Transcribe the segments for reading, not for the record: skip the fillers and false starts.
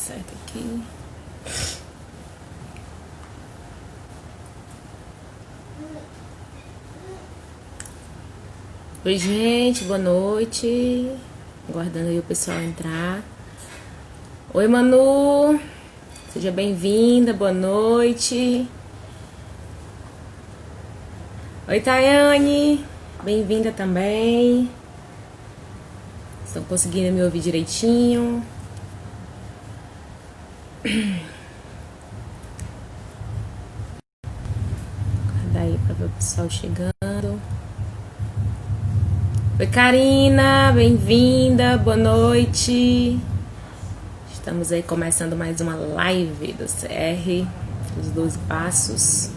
certo aqui. Oi, gente, boa noite. Aguardando aí o pessoal entrar. Oi, Manu. Seja bem-vinda, boa noite. Oi, Tayane. Bem-vinda também. Estão conseguindo me ouvir direitinho? Daí para ver o pessoal chegando. Oi, Karina, bem-vinda, boa noite. Estamos aí começando mais uma live do CR, os 12 passos.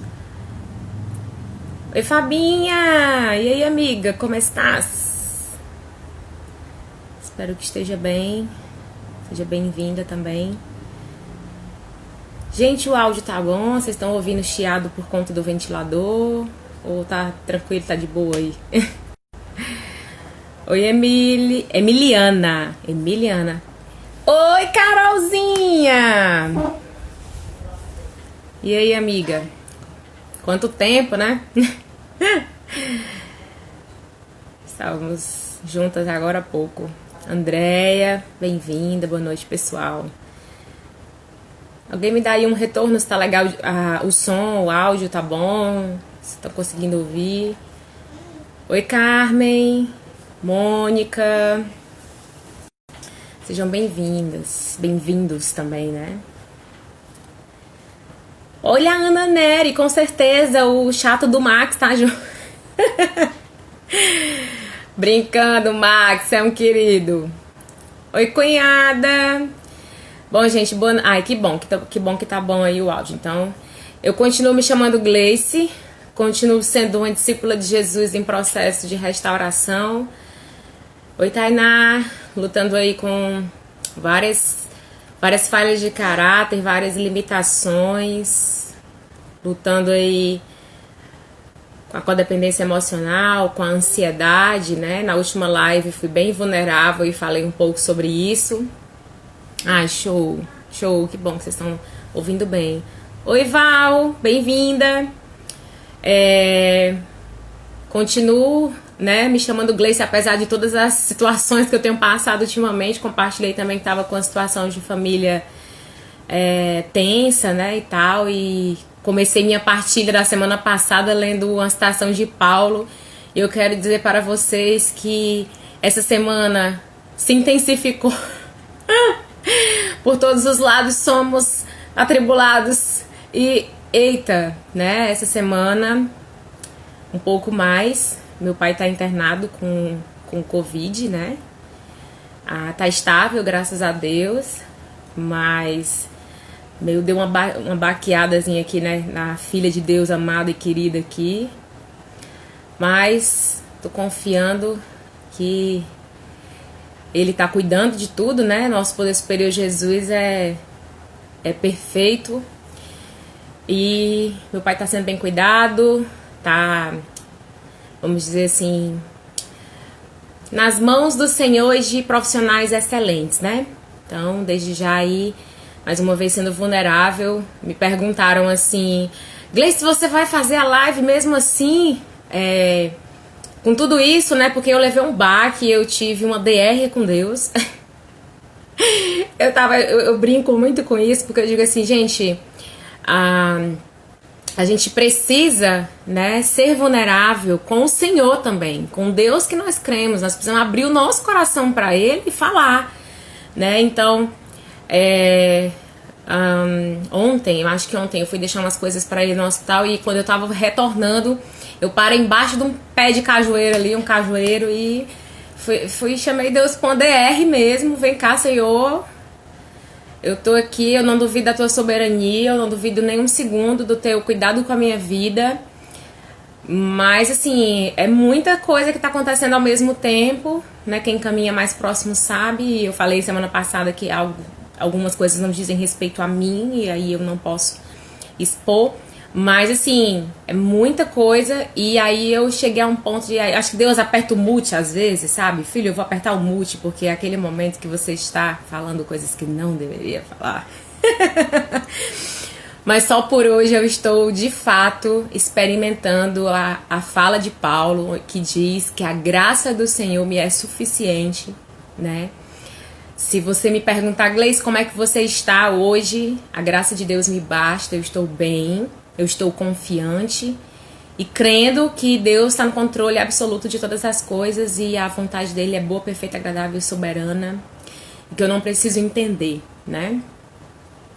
Oi, Fabinha, e aí, amiga, como estás? Espero que esteja bem, seja bem-vinda também. Gente, o áudio tá bom? Vocês estão ouvindo chiado por conta do ventilador? Ou tá tranquilo, tá de boa aí? Oi, Emiliana. Oi, Carolzinha! E aí, amiga? Quanto tempo, né? Estávamos juntas agora há pouco. Andréia, bem-vinda, boa noite, pessoal. Alguém me dá aí um retorno se tá legal o som, o áudio tá bom? Se tá conseguindo ouvir? Oi, Carmen, Mônica. Sejam bem-vindas, bem-vindos também, né? Olha a Ana Neri, com certeza o chato do Max tá junto. Brincando, Max, é um querido. Oi, cunhada. Bom, gente, ai, que bom que tá bom aí o áudio. Então, eu continuo me chamando Gleice, continuo sendo uma discípula de Jesus em processo de restauração. Oi, Tainá, lutando aí com várias falhas de caráter, várias limitações, lutando aí com a codependência emocional, com a ansiedade, né? Na última live fui bem vulnerável e falei um pouco sobre isso. Ai, show, que bom que vocês estão ouvindo bem. Oi, Val, bem-vinda. Continuo, né, me chamando Gleice, apesar de todas as situações que eu tenho passado ultimamente. Compartilhei também que estava com a situação de família tensa, né, e tal. E comecei minha partilha da semana passada lendo uma citação de Paulo. E eu quero dizer para vocês que essa semana se intensificou. Por todos os lados somos atribulados. E, eita, né, essa semana, um pouco mais, meu pai tá internado com Covid, né? Tá estável, graças a Deus, mas meio deu uma baqueadazinha aqui, né, na filha de Deus amada e querida aqui. Mas tô confiando que Ele tá cuidando de tudo, né? Nosso poder superior Jesus é perfeito. E meu pai tá sendo bem cuidado, tá, vamos dizer assim, nas mãos do Senhor e de profissionais excelentes, né? Então, desde já aí, mais uma vez sendo vulnerável, me perguntaram assim: Gleice, você vai fazer a live mesmo assim? Com tudo isso, né? Porque eu levei um baque, eu tive uma DR com Deus. Eu brinco muito com isso, porque eu digo assim, gente, a gente precisa, né, ser vulnerável com o Senhor também, com Deus que nós cremos. Nós precisamos abrir o nosso coração para Ele e falar, né? Então, ontem, eu acho que ontem eu fui deixar umas coisas para ele no hospital e quando eu tava retornando, eu parei embaixo de um pé de cajueiro ali, um cajueiro, e chamei Deus com a DR mesmo. Vem cá, Senhor, eu tô aqui, eu não duvido da tua soberania, eu não duvido nem um segundo do teu cuidado com a minha vida. Mas, assim, é muita coisa que tá acontecendo ao mesmo tempo, né? Quem caminha mais próximo sabe. Eu falei semana passada que algumas coisas não dizem respeito a mim, e aí eu não posso expor. Mas assim, é muita coisa. E aí eu cheguei a um ponto de... Acho que Deus aperta o mute às vezes, sabe? Filho, eu vou apertar o mute porque é aquele momento que você está falando coisas que não deveria falar. Mas só por hoje eu estou, de fato, experimentando a fala de Paulo, que diz que a graça do Senhor me é suficiente, né? Se você me perguntar, Gleice, como é que você está hoje? A graça de Deus me basta, eu estou bem, eu estou confiante e crendo que Deus está no controle absoluto de todas as coisas e a vontade dele é boa, perfeita, agradável e soberana e que eu não preciso entender, né?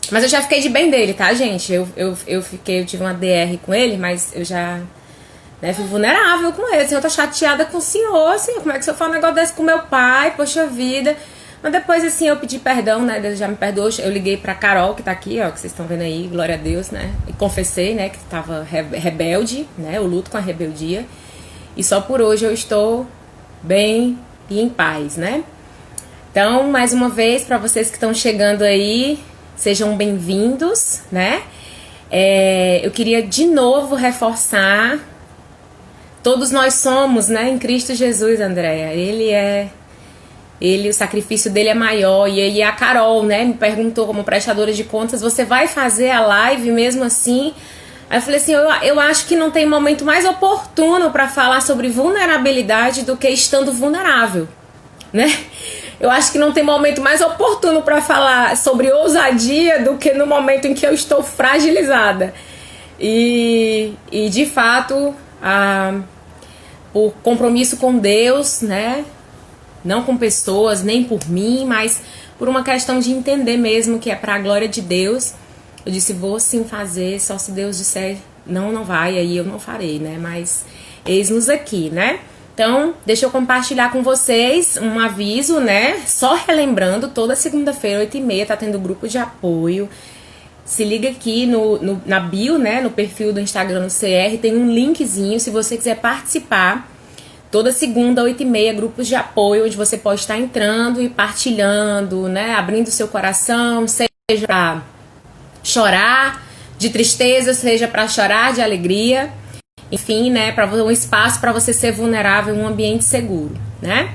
Mas eu já fiquei de bem dele, tá, gente? Eu tive uma DR com ele, mas eu já fui vulnerável com ele. Assim, eu tô chateada com o senhor, assim, como é que o senhor fala um negócio desse com meu pai? Poxa vida. Mas depois, assim, eu pedi perdão, né? Deus já me perdoou. Eu liguei pra Carol, que tá aqui, ó, que vocês estão vendo aí, glória a Deus, né? E confessei, né, que tava rebelde, né? Eu luto com a rebeldia. E só por hoje eu estou bem e em paz, né? Então, mais uma vez, pra vocês que estão chegando aí, sejam bem-vindos, né? Eu queria de novo reforçar, todos nós somos, né, em Cristo Jesus, Andréia. O sacrifício dele é maior. E aí a Carol, né, me perguntou como prestadora de contas, você vai fazer a live mesmo assim? Aí eu falei assim, eu acho que não tem momento mais oportuno para falar sobre vulnerabilidade do que estando vulnerável, né? Eu acho que não tem momento mais oportuno para falar sobre ousadia do que no momento em que eu estou fragilizada. E de fato, por compromisso com Deus, né? Não com pessoas, nem por mim, mas por uma questão de entender mesmo que é para a glória de Deus. Eu disse, vou sim fazer, só se Deus disser não vai, aí eu não farei, né? Mas eis-nos aqui, né? Então, deixa eu compartilhar com vocês um aviso, né? Só relembrando, toda segunda-feira, 8h30, tá tendo grupo de apoio. Se liga aqui na bio, né? No perfil do Instagram do CR, tem um linkzinho, se você quiser participar. Toda segunda, 8h30, grupos de apoio, onde você pode estar entrando e partilhando, né? Abrindo seu coração, seja pra chorar de tristeza, seja pra chorar de alegria. Enfim, né, para um espaço para você ser vulnerável em um ambiente seguro, né?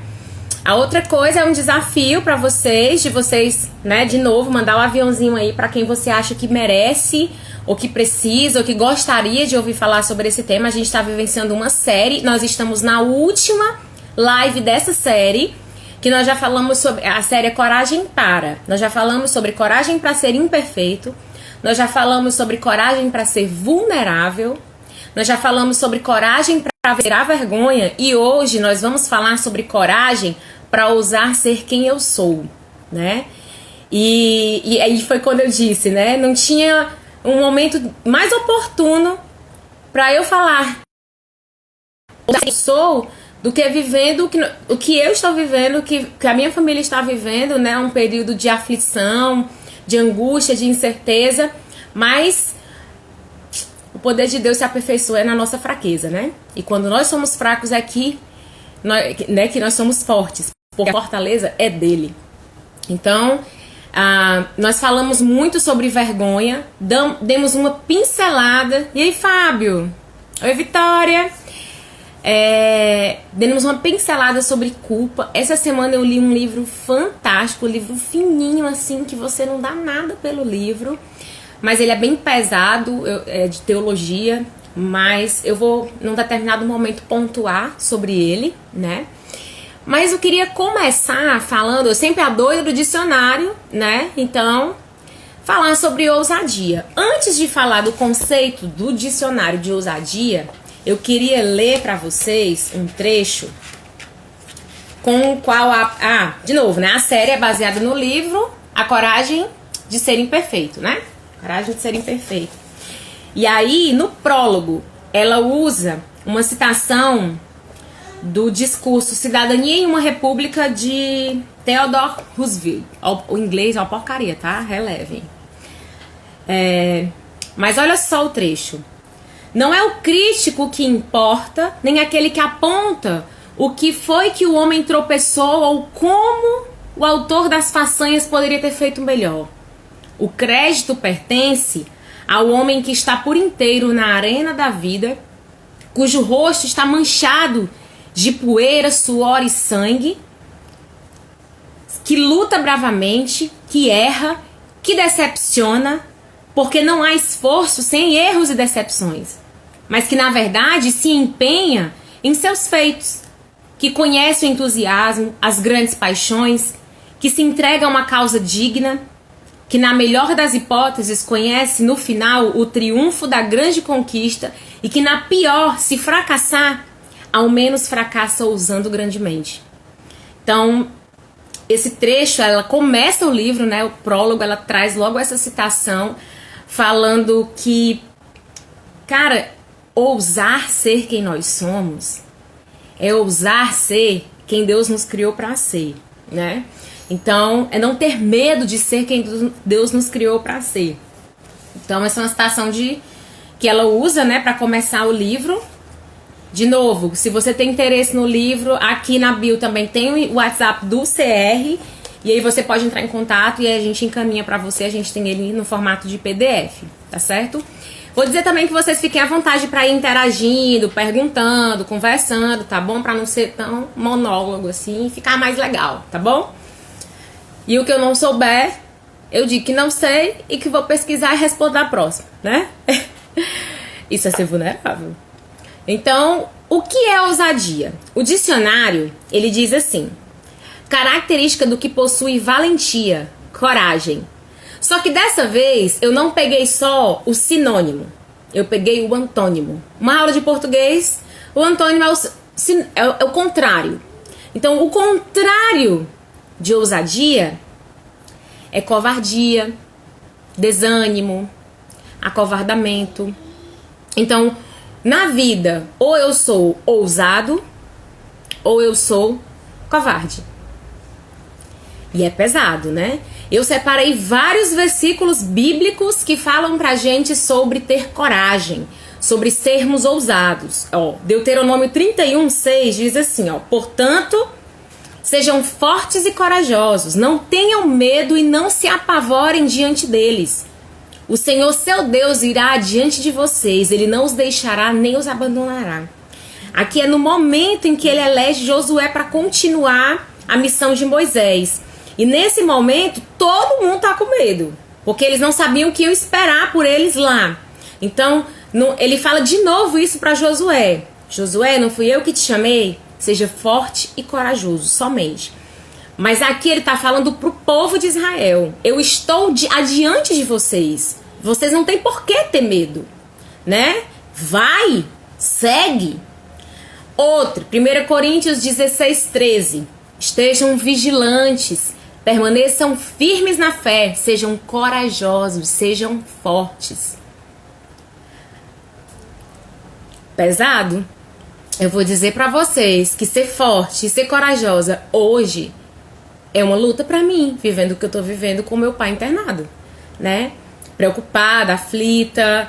A outra coisa é um desafio para vocês, né, de novo, mandar o aviãozinho aí para quem você acha que merece, ou que precisa, ou que gostaria de ouvir falar sobre esse tema. A gente está vivenciando uma série, nós estamos na última live dessa série, que nós já falamos sobre, a série é Coragem Para. Nós já falamos sobre coragem para ser imperfeito, nós já falamos sobre coragem para ser vulnerável, nós já falamos sobre coragem para vencer a vergonha e hoje nós vamos falar sobre coragem para ousar ser quem eu sou, né? E aí foi quando eu disse, né? Não tinha um momento mais oportuno para eu falar quem eu sou do que vivendo o que eu estou vivendo, que a minha família está vivendo, né? Um período de aflição, de angústia, de incerteza, mas o poder de Deus se aperfeiçoa na nossa fraqueza, né? E quando nós somos fracos é que nós somos fortes, porque a fortaleza é dele. Então, nós falamos muito sobre vergonha, demos uma pincelada. E aí, Fábio? Oi, Vitória. Demos uma pincelada sobre culpa. Essa semana eu li um livro fantástico, um livro fininho assim, que você não dá nada pelo livro. Mas ele é bem pesado, é de teologia, mas eu vou, num determinado momento, pontuar sobre ele, né? Mas eu queria começar falando, eu sempre adoro do dicionário, né? Então, falar sobre ousadia. Antes de falar do conceito do dicionário de ousadia, eu queria ler para vocês um trecho com o qual de novo, né? A série é baseada no livro A Coragem de Ser Imperfeito, né? Coragem de Ser Imperfeito. E aí, no prólogo, ela usa uma citação do discurso Cidadania em uma República de Theodore Roosevelt. O inglês é uma porcaria, tá? Relevem. Mas olha só o trecho. Não é o crítico que importa, nem aquele que aponta o que foi que o homem tropeçou ou como o autor das façanhas poderia ter feito melhor. O crédito pertence ao homem que está por inteiro na arena da vida, cujo rosto está manchado de poeira, suor e sangue, que luta bravamente, que erra, que decepciona, porque não há esforço sem erros e decepções, mas que na verdade se empenha em seus feitos, que conhece o entusiasmo, as grandes paixões, que se entrega a uma causa digna, que na melhor das hipóteses conhece no final o triunfo da grande conquista e que na pior, se fracassar, ao menos fracassa ousando grandemente. Então, esse trecho, ela começa o livro, né, o prólogo, ela traz logo essa citação falando que, cara, ousar ser quem nós somos é ousar ser quem Deus nos criou para ser, né? Então, é não ter medo de ser quem Deus nos criou para ser. Então, essa é uma citação que ela usa, né, para começar o livro. De novo, se você tem interesse no livro, aqui na bio também tem o WhatsApp do CR. E aí você pode entrar em contato e a gente encaminha para você. A gente tem ele no formato de PDF, tá certo? Vou dizer também que vocês fiquem à vontade para ir interagindo, perguntando, conversando, tá bom? Para não ser tão monólogo assim, ficar mais legal, tá bom? E o que eu não souber, eu digo que não sei e que vou pesquisar e responder a próxima, né? Isso é ser vulnerável. Então, o que é ousadia? O dicionário, ele diz assim: característica do que possui valentia, coragem. Só que dessa vez eu não peguei só o sinônimo, eu peguei o antônimo. Uma aula de português, o antônimo é o contrário. Então, o contrário de ousadia é covardia, desânimo, acovardamento. Então, na vida, ou eu sou ousado, ou eu sou covarde. E é pesado, né? Eu separei vários versículos bíblicos que falam pra gente sobre ter coragem, sobre sermos ousados. Ó, Deuteronômio 31:6 diz assim, ó: portanto, sejam fortes e corajosos, não tenham medo e não se apavorem diante deles. O Senhor, seu Deus, irá adiante de vocês, ele não os deixará nem os abandonará. Aqui é no momento em que ele elege Josué para continuar a missão de Moisés. E nesse momento, todo mundo tá com medo, porque eles não sabiam o que iam esperar por eles lá. Então, ele fala de novo isso para Josué. Josué, não fui eu que te chamei? Seja forte e corajoso, somente. Mas aqui ele tá falando pro povo de Israel. Eu estou adiante de vocês. Vocês não têm por que ter medo, né? Vai, segue. Outro, 1 Coríntios 16:13. Estejam vigilantes, permaneçam firmes na fé, sejam corajosos, sejam fortes. Pesado? Eu vou dizer pra vocês que ser forte e ser corajosa hoje é uma luta pra mim, vivendo o que eu tô vivendo com meu pai internado, né? Preocupada, aflita,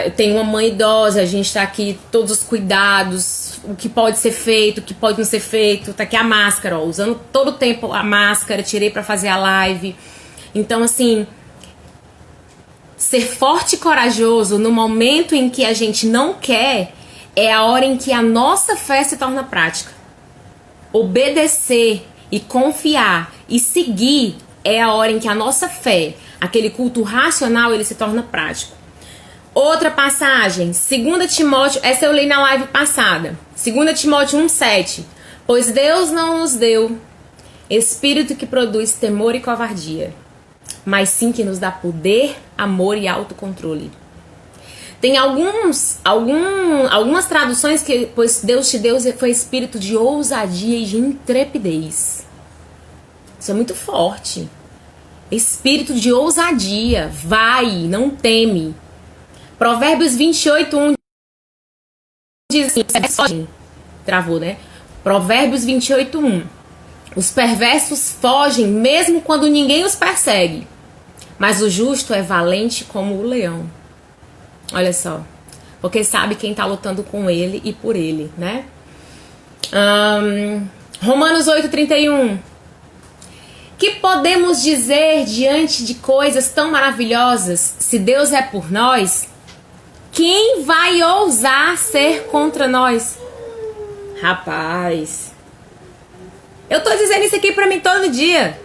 eu tenho uma mãe idosa, a gente tá aqui, todos os cuidados, o que pode ser feito, o que pode não ser feito. Tá aqui a máscara, ó, usando todo o tempo a máscara, tirei pra fazer a live. Então, assim, ser forte e corajoso no momento em que a gente não quer é a hora em que a nossa fé se torna prática. Obedecer e confiar e seguir é a hora em que a nossa fé, aquele culto racional, ele se torna prático. Outra passagem, 2 Timóteo, essa eu li na live passada, 2 Timóteo 1:7. Pois Deus não nos deu espírito que produz temor e covardia, mas sim que nos dá poder, amor e autocontrole. Tem algumas traduções que, pois Deus te deu, foi espírito de ousadia e de intrepidez. Isso é muito forte. Espírito de ousadia, vai, não teme. Provérbios 28:1 diz assim, travou, né? Provérbios 28:1. Os perversos fogem mesmo quando ninguém os persegue, mas o justo é valente como o leão. Olha só, porque sabe quem tá lutando com ele e por ele, né? Romanos 8:31. Que podemos dizer diante de coisas tão maravilhosas? Se Deus é por nós, quem vai ousar ser contra nós? Rapaz, eu tô dizendo isso aqui pra mim todo dia,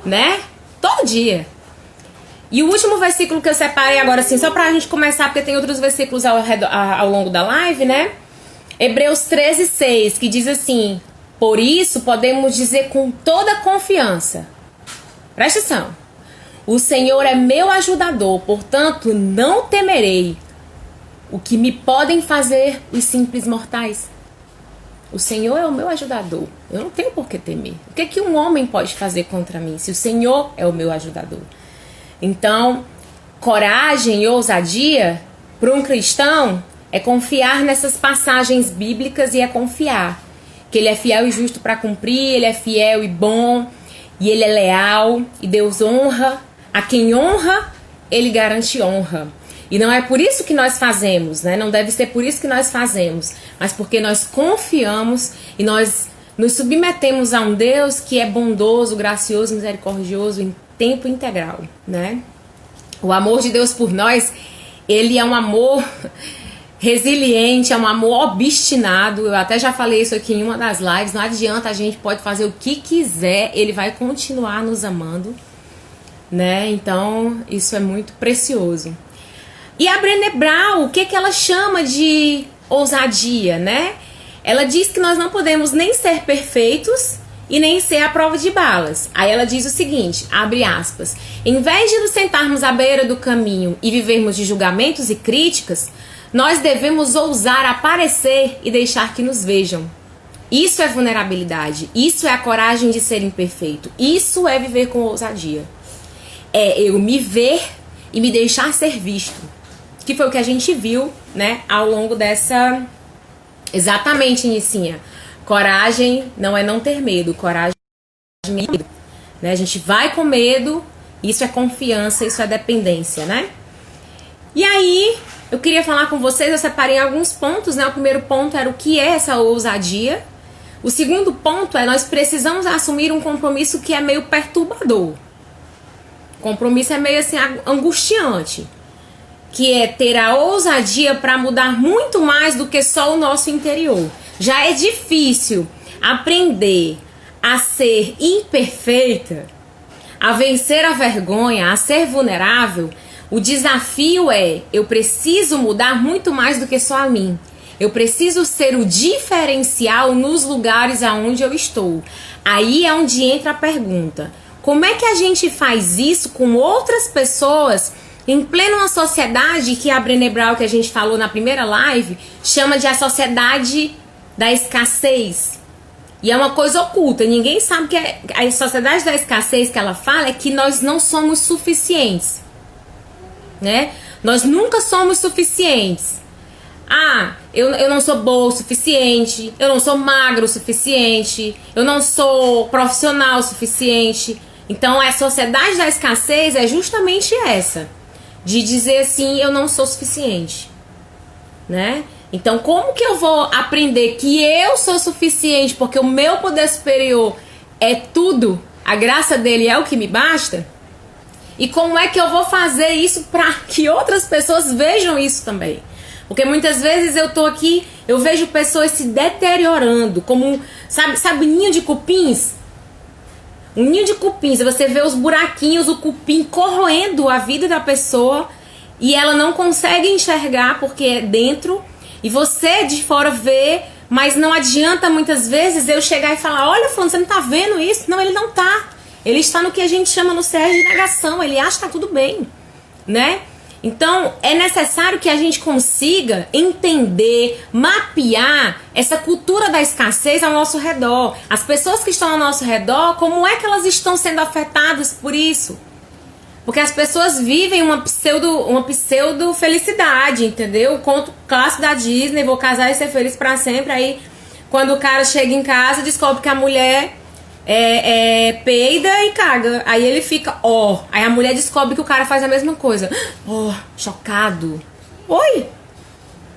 né? Todo dia. E o último versículo que eu separei agora, assim, só pra gente começar, porque tem outros versículos ao longo da live, né? Hebreus 13:6, que diz assim: por isso podemos dizer com toda confiança, presta atenção, o Senhor é meu ajudador, portanto não temerei o que me podem fazer os simples mortais. O Senhor é o meu ajudador, eu não tenho por que temer. O que é que um homem pode fazer contra mim se o Senhor é o meu ajudador? Então, coragem e ousadia para um cristão é confiar nessas passagens bíblicas e é confiar que Ele é fiel e justo para cumprir, Ele é fiel e bom, e Ele é leal, e Deus honra. A quem honra, Ele garante honra. E não é por isso que nós fazemos, né? Não deve ser por isso que nós fazemos, mas porque nós confiamos e nós nos submetemos a um Deus que é bondoso, gracioso, misericordioso em tempo integral, né? O amor de Deus por nós, Ele é um amor resiliente, é um amor obstinado. Eu até já falei isso aqui em uma das lives. Não adianta, a gente pode fazer o que quiser, Ele vai continuar nos amando, né? Então, isso é muito precioso. E a Brené Brown, o que ela chama de ousadia, né? Ela diz que nós não podemos nem ser perfeitos e nem ser à prova de balas. Aí ela diz o seguinte, abre aspas: em vez de nos sentarmos à beira do caminho e vivermos de julgamentos e críticas, nós devemos ousar aparecer e deixar que nos vejam. Isso é vulnerabilidade, isso é a coragem de ser imperfeito, isso é viver com ousadia. É eu me ver e me deixar ser visto. Que foi o que a gente viu, né, ao longo dessa... Exatamente, Nicinha. Coragem não é não ter medo, coragem é medo, né? A gente vai com medo, isso é confiança, isso é dependência, né? E aí, eu queria falar com vocês, eu separei alguns pontos, né? O primeiro ponto era o que é essa ousadia. O segundo ponto é nós precisamos assumir um compromisso que é meio perturbador. Compromisso é meio assim angustiante, que é ter a ousadia para mudar muito mais do que só o nosso interior. Já é difícil aprender a ser imperfeita, a vencer a vergonha, a ser vulnerável. O desafio é, eu preciso mudar muito mais do que só a mim. Eu preciso ser o diferencial nos lugares aonde eu estou. Aí é onde entra a pergunta: como é que a gente faz isso com outras pessoas em plena sociedade que a Brené Brown, que a gente falou na primeira live, chama de a sociedade da escassez? E é uma coisa oculta, ninguém sabe que a sociedade da escassez que ela fala é que nós não somos suficientes, né? Nós nunca somos suficientes. Ah, eu não sou boa o suficiente, eu não sou magro o suficiente, eu não sou profissional o suficiente. Então a sociedade da escassez é justamente essa, de dizer assim, eu não sou suficiente, né? Então como que eu vou aprender que eu sou suficiente porque o meu poder superior é tudo, a graça dele é o que me basta? E como é que eu vou fazer isso para que outras pessoas vejam isso também? Porque muitas vezes eu tô aqui, eu vejo pessoas se deteriorando, como, sabe ninho de cupins? Um ninho de cupins, você vê os buraquinhos, o cupim corroendo a vida da pessoa e ela não consegue enxergar porque é dentro, e você de fora vê, mas não adianta muitas vezes eu chegar e falar: olha, fulano, você não tá vendo isso? Não, ele não tá. Ele está no que a gente chama no CR de negação, ele acha que tá tudo bem, né? Então, é necessário que a gente consiga entender, mapear essa cultura da escassez ao nosso redor. As pessoas que estão ao nosso redor, como é que elas estão sendo afetadas por isso? Porque as pessoas vivem uma pseudo felicidade, entendeu? O conto clássico da Disney, vou casar e ser feliz pra sempre. Aí, quando o cara chega em casa, descobre que a mulher peida e caga. Aí ele fica, ó. Aí a mulher descobre que o cara faz a mesma coisa. Ó, chocado. Oi?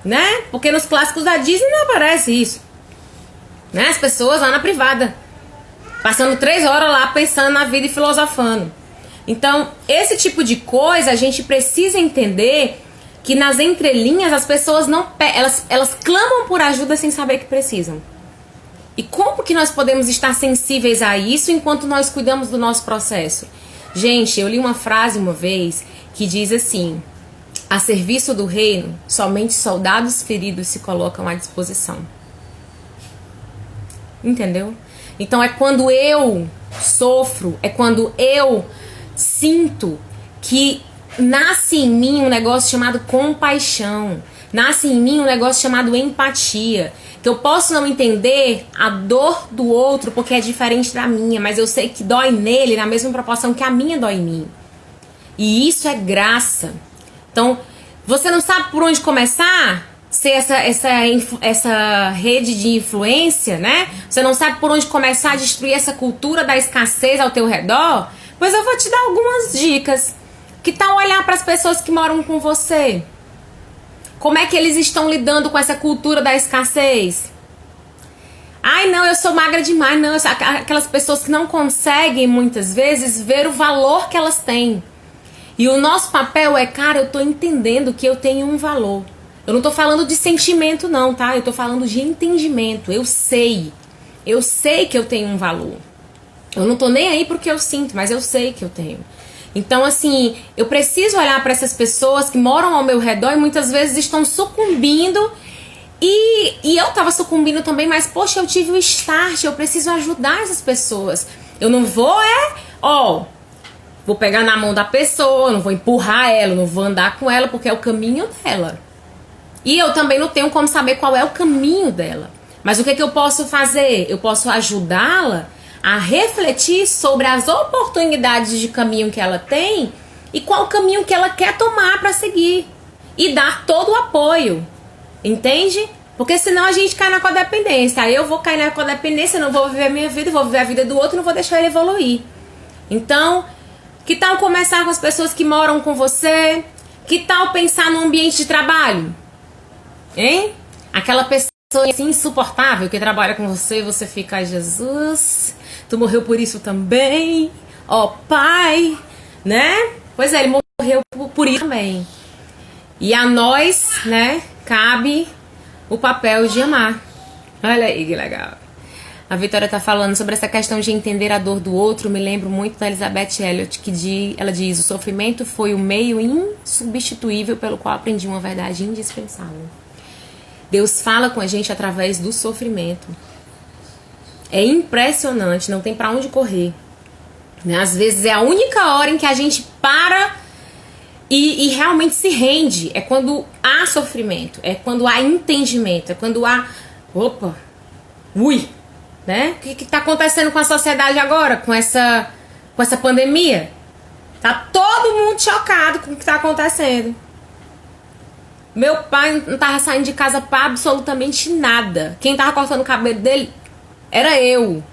Né? Porque nos clássicos da Disney não aparece isso. Né? As pessoas lá na privada. Passando 3 horas lá pensando na vida e filosofando. Então, esse tipo de coisa a gente precisa entender que nas entrelinhas as pessoas não elas clamam por ajuda sem saber que precisam. E como que nós podemos estar sensíveis a isso enquanto nós cuidamos do nosso processo? Gente, eu li uma frase uma vez que diz assim: a serviço do reino, somente soldados feridos se colocam à disposição. Entendeu? Então é quando eu sofro, é quando eu sinto que nasce em mim um negócio chamado compaixão, nasce em mim um negócio chamado empatia, que eu posso não entender a dor do outro porque é diferente da minha, mas eu sei que dói nele na mesma proporção que a minha dói em mim. E isso é graça. Então, você não sabe por onde começar? Ser essa rede de influência, né? Você não sabe por onde começar a destruir essa cultura da escassez ao teu redor? Pois eu vou te dar algumas dicas. Que tal olhar para as pessoas que moram com você? Como é que eles estão lidando com essa cultura da escassez? Ai, não, eu sou magra demais. Não, aquelas pessoas que não conseguem, muitas vezes, ver o valor que elas têm. E o nosso papel é, cara, eu tô entendendo que eu tenho um valor. Eu não tô falando de sentimento não, tá? Eu tô falando de entendimento. Eu sei que eu tenho um valor. Eu não tô nem aí porque eu sinto, mas eu sei que eu tenho. Então, assim, eu preciso olhar para essas pessoas que moram ao meu redor e muitas vezes estão sucumbindo. E eu tava sucumbindo também, mas, poxa, eu tive o start, eu preciso ajudar essas pessoas. Eu não vou, vou pegar na mão da pessoa, não vou empurrar ela, não vou andar com ela, porque é o caminho dela. E eu também não tenho como saber qual é o caminho dela. Mas o que eu posso fazer? Eu posso ajudá-la a refletir sobre as oportunidades de caminho que ela tem e qual caminho que ela quer tomar para seguir. E dar todo o apoio. Entende? Porque senão a gente cai na codependência. Aí eu vou cair na codependência, não vou viver a minha vida, vou viver a vida do outro e não vou deixar ele evoluir. Então, que tal começar com as pessoas que moram com você? Que tal pensar no ambiente de trabalho? Hein? Aquela pessoa assim insuportável que trabalha com você e você fica, ai, Jesus, tu morreu por isso também, ó Pai, né? Pois é, ele morreu por isso também. E a nós, né, cabe o papel de amar. Olha aí que legal. A Vitória tá falando sobre essa questão de entender a dor do outro. Me lembro muito da Elizabeth Elliot, ela diz: o sofrimento foi o meio insubstituível pelo qual aprendi uma verdade indispensável. Deus fala com a gente através do sofrimento. É impressionante, não tem pra onde correr. Né? Às vezes é a única hora em que a gente para e realmente se rende. É quando há sofrimento, é quando há entendimento, é quando há... Opa! Ui! Né? O que tá acontecendo com a sociedade agora, com essa pandemia? Tá todo mundo chocado com o que tá acontecendo. Meu pai não tava saindo de casa pra absolutamente nada. Quem tava cortando o cabelo dele era eu.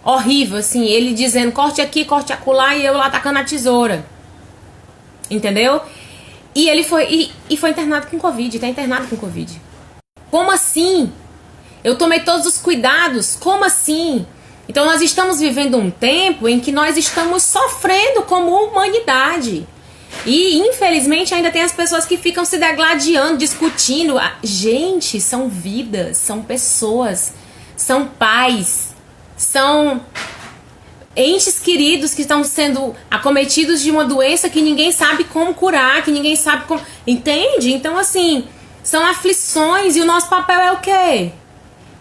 Horrível, assim, ele dizendo corte aqui, corte acolá, e eu lá tacando a tesoura. Entendeu? E ele foi internado com Covid, tá internado com Covid. Como assim? Eu tomei todos os cuidados, como assim? Então nós estamos vivendo um tempo em que nós estamos sofrendo como humanidade. E infelizmente ainda tem as pessoas que ficam se degladiando, discutindo. Gente, são vidas, são pessoas, são pais, são entes queridos que estão sendo acometidos de uma doença que ninguém sabe como curar, que ninguém sabe como... Entende? Então, assim, são aflições e o nosso papel é o quê?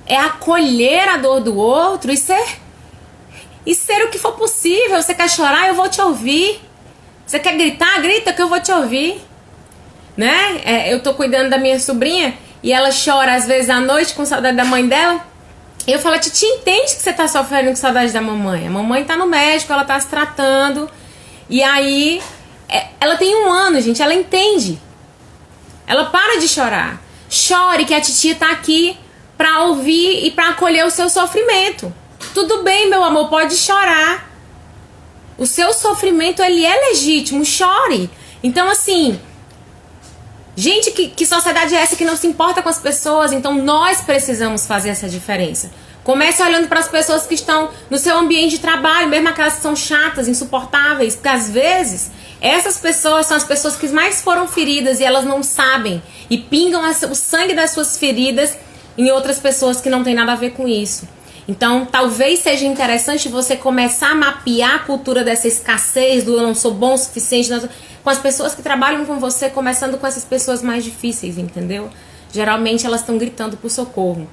É acolher a dor do outro e ser o que for possível. Você quer chorar? Eu vou te ouvir. Você quer gritar? Grita que eu vou te ouvir. Né? Eu tô cuidando da minha sobrinha e ela chora às vezes à noite com saudade da mãe dela. E eu falo, Titi, entende que você tá sofrendo com saudade da mamãe? A mamãe tá no médico, ela tá se tratando. E aí, ela tem 1 ano, gente, ela entende. Ela para de chorar. Chore que a titia tá aqui pra ouvir e pra acolher o seu sofrimento. Tudo bem, meu amor, pode chorar. O seu sofrimento, ele é legítimo, chore. Então, assim, gente, que sociedade é essa que não se importa com as pessoas? Então, nós precisamos fazer essa diferença. Comece olhando para as pessoas que estão no seu ambiente de trabalho, mesmo aquelas que são chatas, insuportáveis, porque às vezes essas pessoas são as pessoas que mais foram feridas e elas não sabem e pingam o sangue das suas feridas em outras pessoas que não tem nada a ver com isso. Então, talvez seja interessante você começar a mapear a cultura dessa escassez, do eu não sou bom o suficiente, com as pessoas que trabalham com você, começando com essas pessoas mais difíceis, entendeu? Geralmente elas estão gritando por socorro.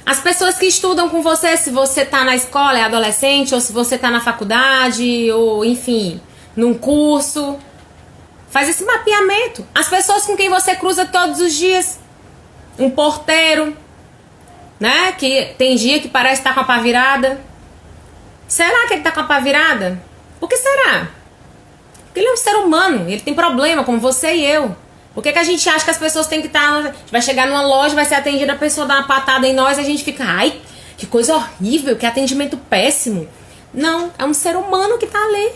As pessoas que estudam com você, se você tá na escola, é adolescente, ou se você tá na faculdade, ou enfim, num curso, faz esse mapeamento. As pessoas com quem você cruza todos os dias, um porteiro, né? Que tem dia que parece estar com a pá virada. Será que ele tá com a pá virada? Por que será? Porque ele é um ser humano, ele tem problema, como você e eu. Por que a gente acha que as pessoas têm que estar... A gente vai chegar numa loja, vai ser atendida, a pessoa dá uma patada em nós e a gente fica... Ai, que coisa horrível, que atendimento péssimo. Não, é um ser humano que tá ali.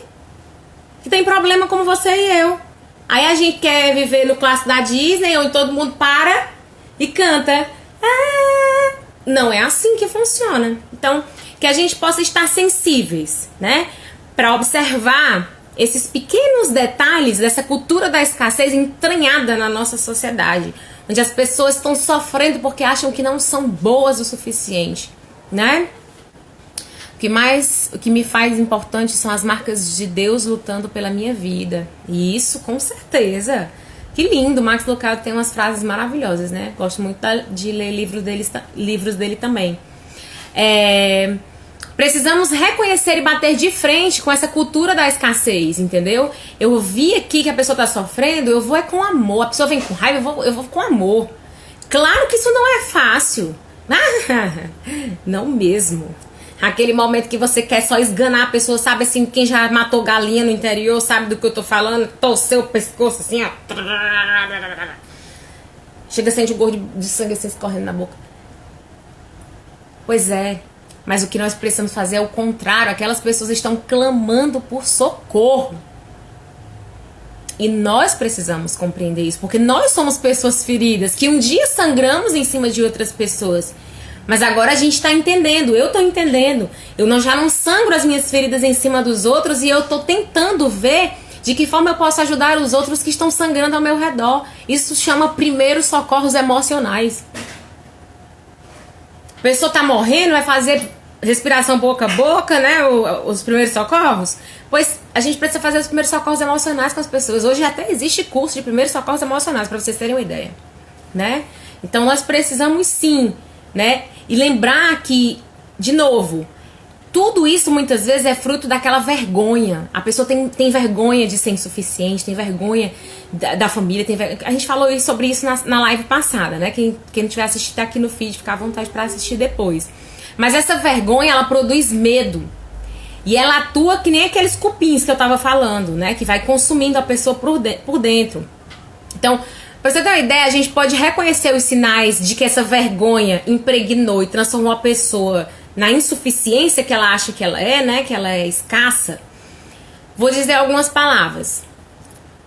Que tem problema como você e eu. Aí a gente quer viver no clássico da Disney, onde todo mundo para e canta. Ah! Não é assim que funciona. Então, que a gente possa estar sensíveis, né? Para observar esses pequenos detalhes dessa cultura da escassez entranhada na nossa sociedade, onde as pessoas estão sofrendo porque acham que não são boas o suficiente, né? O que me faz importante são as marcas de Deus lutando pela minha vida. E isso, com certeza. Que lindo, Max Lucado tem umas frases maravilhosas, né? Gosto muito de ler livros dele também. Precisamos reconhecer e bater de frente com essa cultura da escassez, entendeu? Eu vi aqui que a pessoa tá sofrendo, eu vou com amor. A pessoa vem com raiva, eu vou com amor. Claro que isso não é fácil. Não mesmo. Aquele momento que você quer só esganar a pessoa, sabe assim, quem já matou galinha no interior, sabe do que eu tô falando? Torcer o pescoço assim, ó. Chega a sentir o gosto de sangue assim escorrendo na boca. Pois é. Mas o que nós precisamos fazer é o contrário. Aquelas pessoas estão clamando por socorro. E nós precisamos compreender isso. Porque nós somos pessoas feridas. Que um dia sangramos em cima de outras pessoas. Mas agora a gente está entendendo. Eu estou entendendo. Já não sangro as minhas feridas em cima dos outros. E eu estou tentando ver de que forma eu posso ajudar os outros que estão sangrando ao meu redor. Isso chama primeiros socorros emocionais. A pessoa tá morrendo, vai fazer respiração boca a boca, né? Os primeiros socorros. Pois a gente precisa fazer os primeiros socorros emocionais com as pessoas. Hoje até existe curso de primeiros socorros emocionais, para vocês terem uma ideia, né? Então nós precisamos sim, né? E lembrar que, de novo, tudo isso muitas vezes é fruto daquela vergonha. A pessoa tem vergonha de ser insuficiente, tem vergonha da família. A gente falou sobre isso na live passada, né? Quem não tiver assistido tá aqui no feed, fica à vontade para assistir depois. Mas essa vergonha, ela produz medo. E ela atua que nem aqueles cupins que eu tava falando, né? Que vai consumindo a pessoa por dentro. Então, pra você ter uma ideia, a gente pode reconhecer os sinais de que essa vergonha impregnou e transformou a pessoa na insuficiência que ela acha que ela é, né? Que ela é escassa. Vou dizer algumas palavras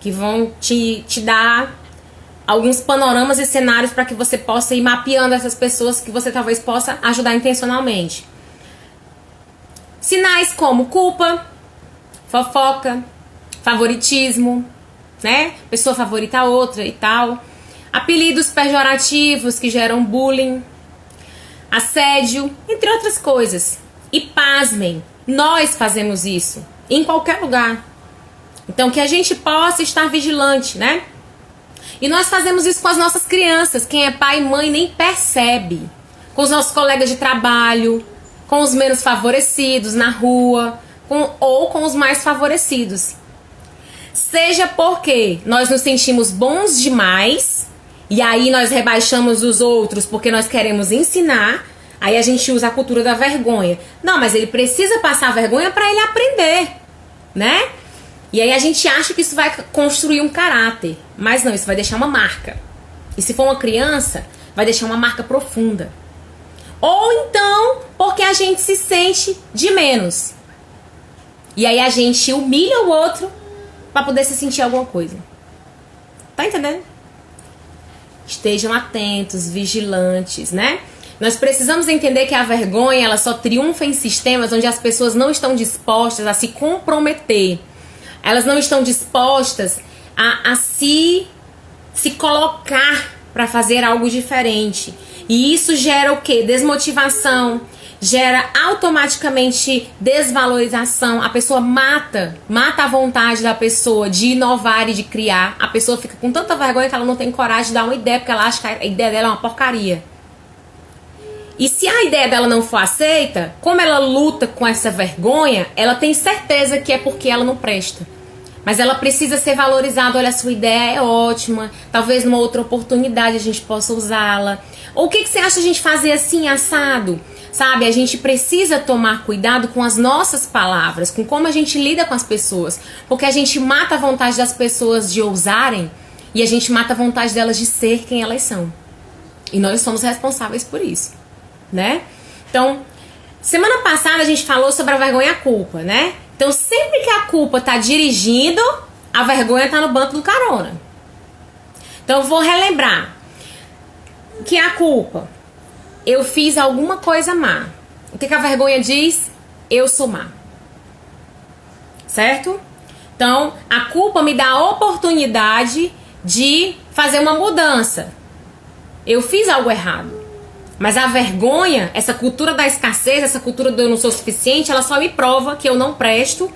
que vão te dar alguns panoramas e cenários para que você possa ir mapeando essas pessoas que você talvez possa ajudar intencionalmente. Sinais como culpa, fofoca, favoritismo, né? Pessoa favorita a outra e tal. Apelidos pejorativos que geram bullying, assédio, entre outras coisas. E pasmem, nós fazemos isso em qualquer lugar. Então que a gente possa estar vigilante, né? E nós fazemos isso com as nossas crianças. Quem é pai e mãe nem percebe. Com os nossos colegas de trabalho, com os menos favorecidos na rua, ou com os mais favorecidos. Seja porque nós nos sentimos bons demais, e aí nós rebaixamos os outros porque nós queremos ensinar, aí a gente usa a cultura da vergonha. Não, mas ele precisa passar a vergonha para ele aprender, né? E aí a gente acha que isso vai construir um caráter. Mas não, isso vai deixar uma marca. E se for uma criança, vai deixar uma marca profunda. Ou então, porque a gente se sente de menos. E aí a gente humilha o outro para poder se sentir alguma coisa. Tá entendendo? Estejam atentos, vigilantes, né? Nós precisamos entender que a vergonha, ela só triunfa em sistemas onde as pessoas não estão dispostas a se comprometer. Elas não estão dispostas a se colocar para fazer algo diferente. E isso gera o quê? Desmotivação, gera automaticamente desvalorização. A pessoa mata a vontade da pessoa de inovar e de criar. A pessoa fica com tanta vergonha que ela não tem coragem de dar uma ideia, porque ela acha que a ideia dela é uma porcaria. E se a ideia dela não for aceita, como ela luta com essa vergonha, ela tem certeza que é porque ela não presta. Mas ela precisa ser valorizada. Olha, a sua ideia é ótima, talvez numa outra oportunidade a gente possa usá-la. Ou o que você acha a gente fazer assim, assado? Sabe, a gente precisa tomar cuidado com as nossas palavras, com como a gente lida com as pessoas. Porque a gente mata a vontade das pessoas de ousarem e a gente mata a vontade delas de ser quem elas são. E nós somos responsáveis por isso, né? Então, semana passada a gente falou sobre a vergonha e a culpa, né? Então, sempre que a culpa tá dirigindo, a vergonha tá no banco do carona. Então, eu vou relembrar que a culpa, eu fiz alguma coisa má. O que a vergonha diz? Eu sou má. Certo? Então, a culpa me dá a oportunidade de fazer uma mudança. Eu fiz algo errado. Mas a vergonha, essa cultura da escassez, essa cultura do eu não sou suficiente, ela só me prova que eu não presto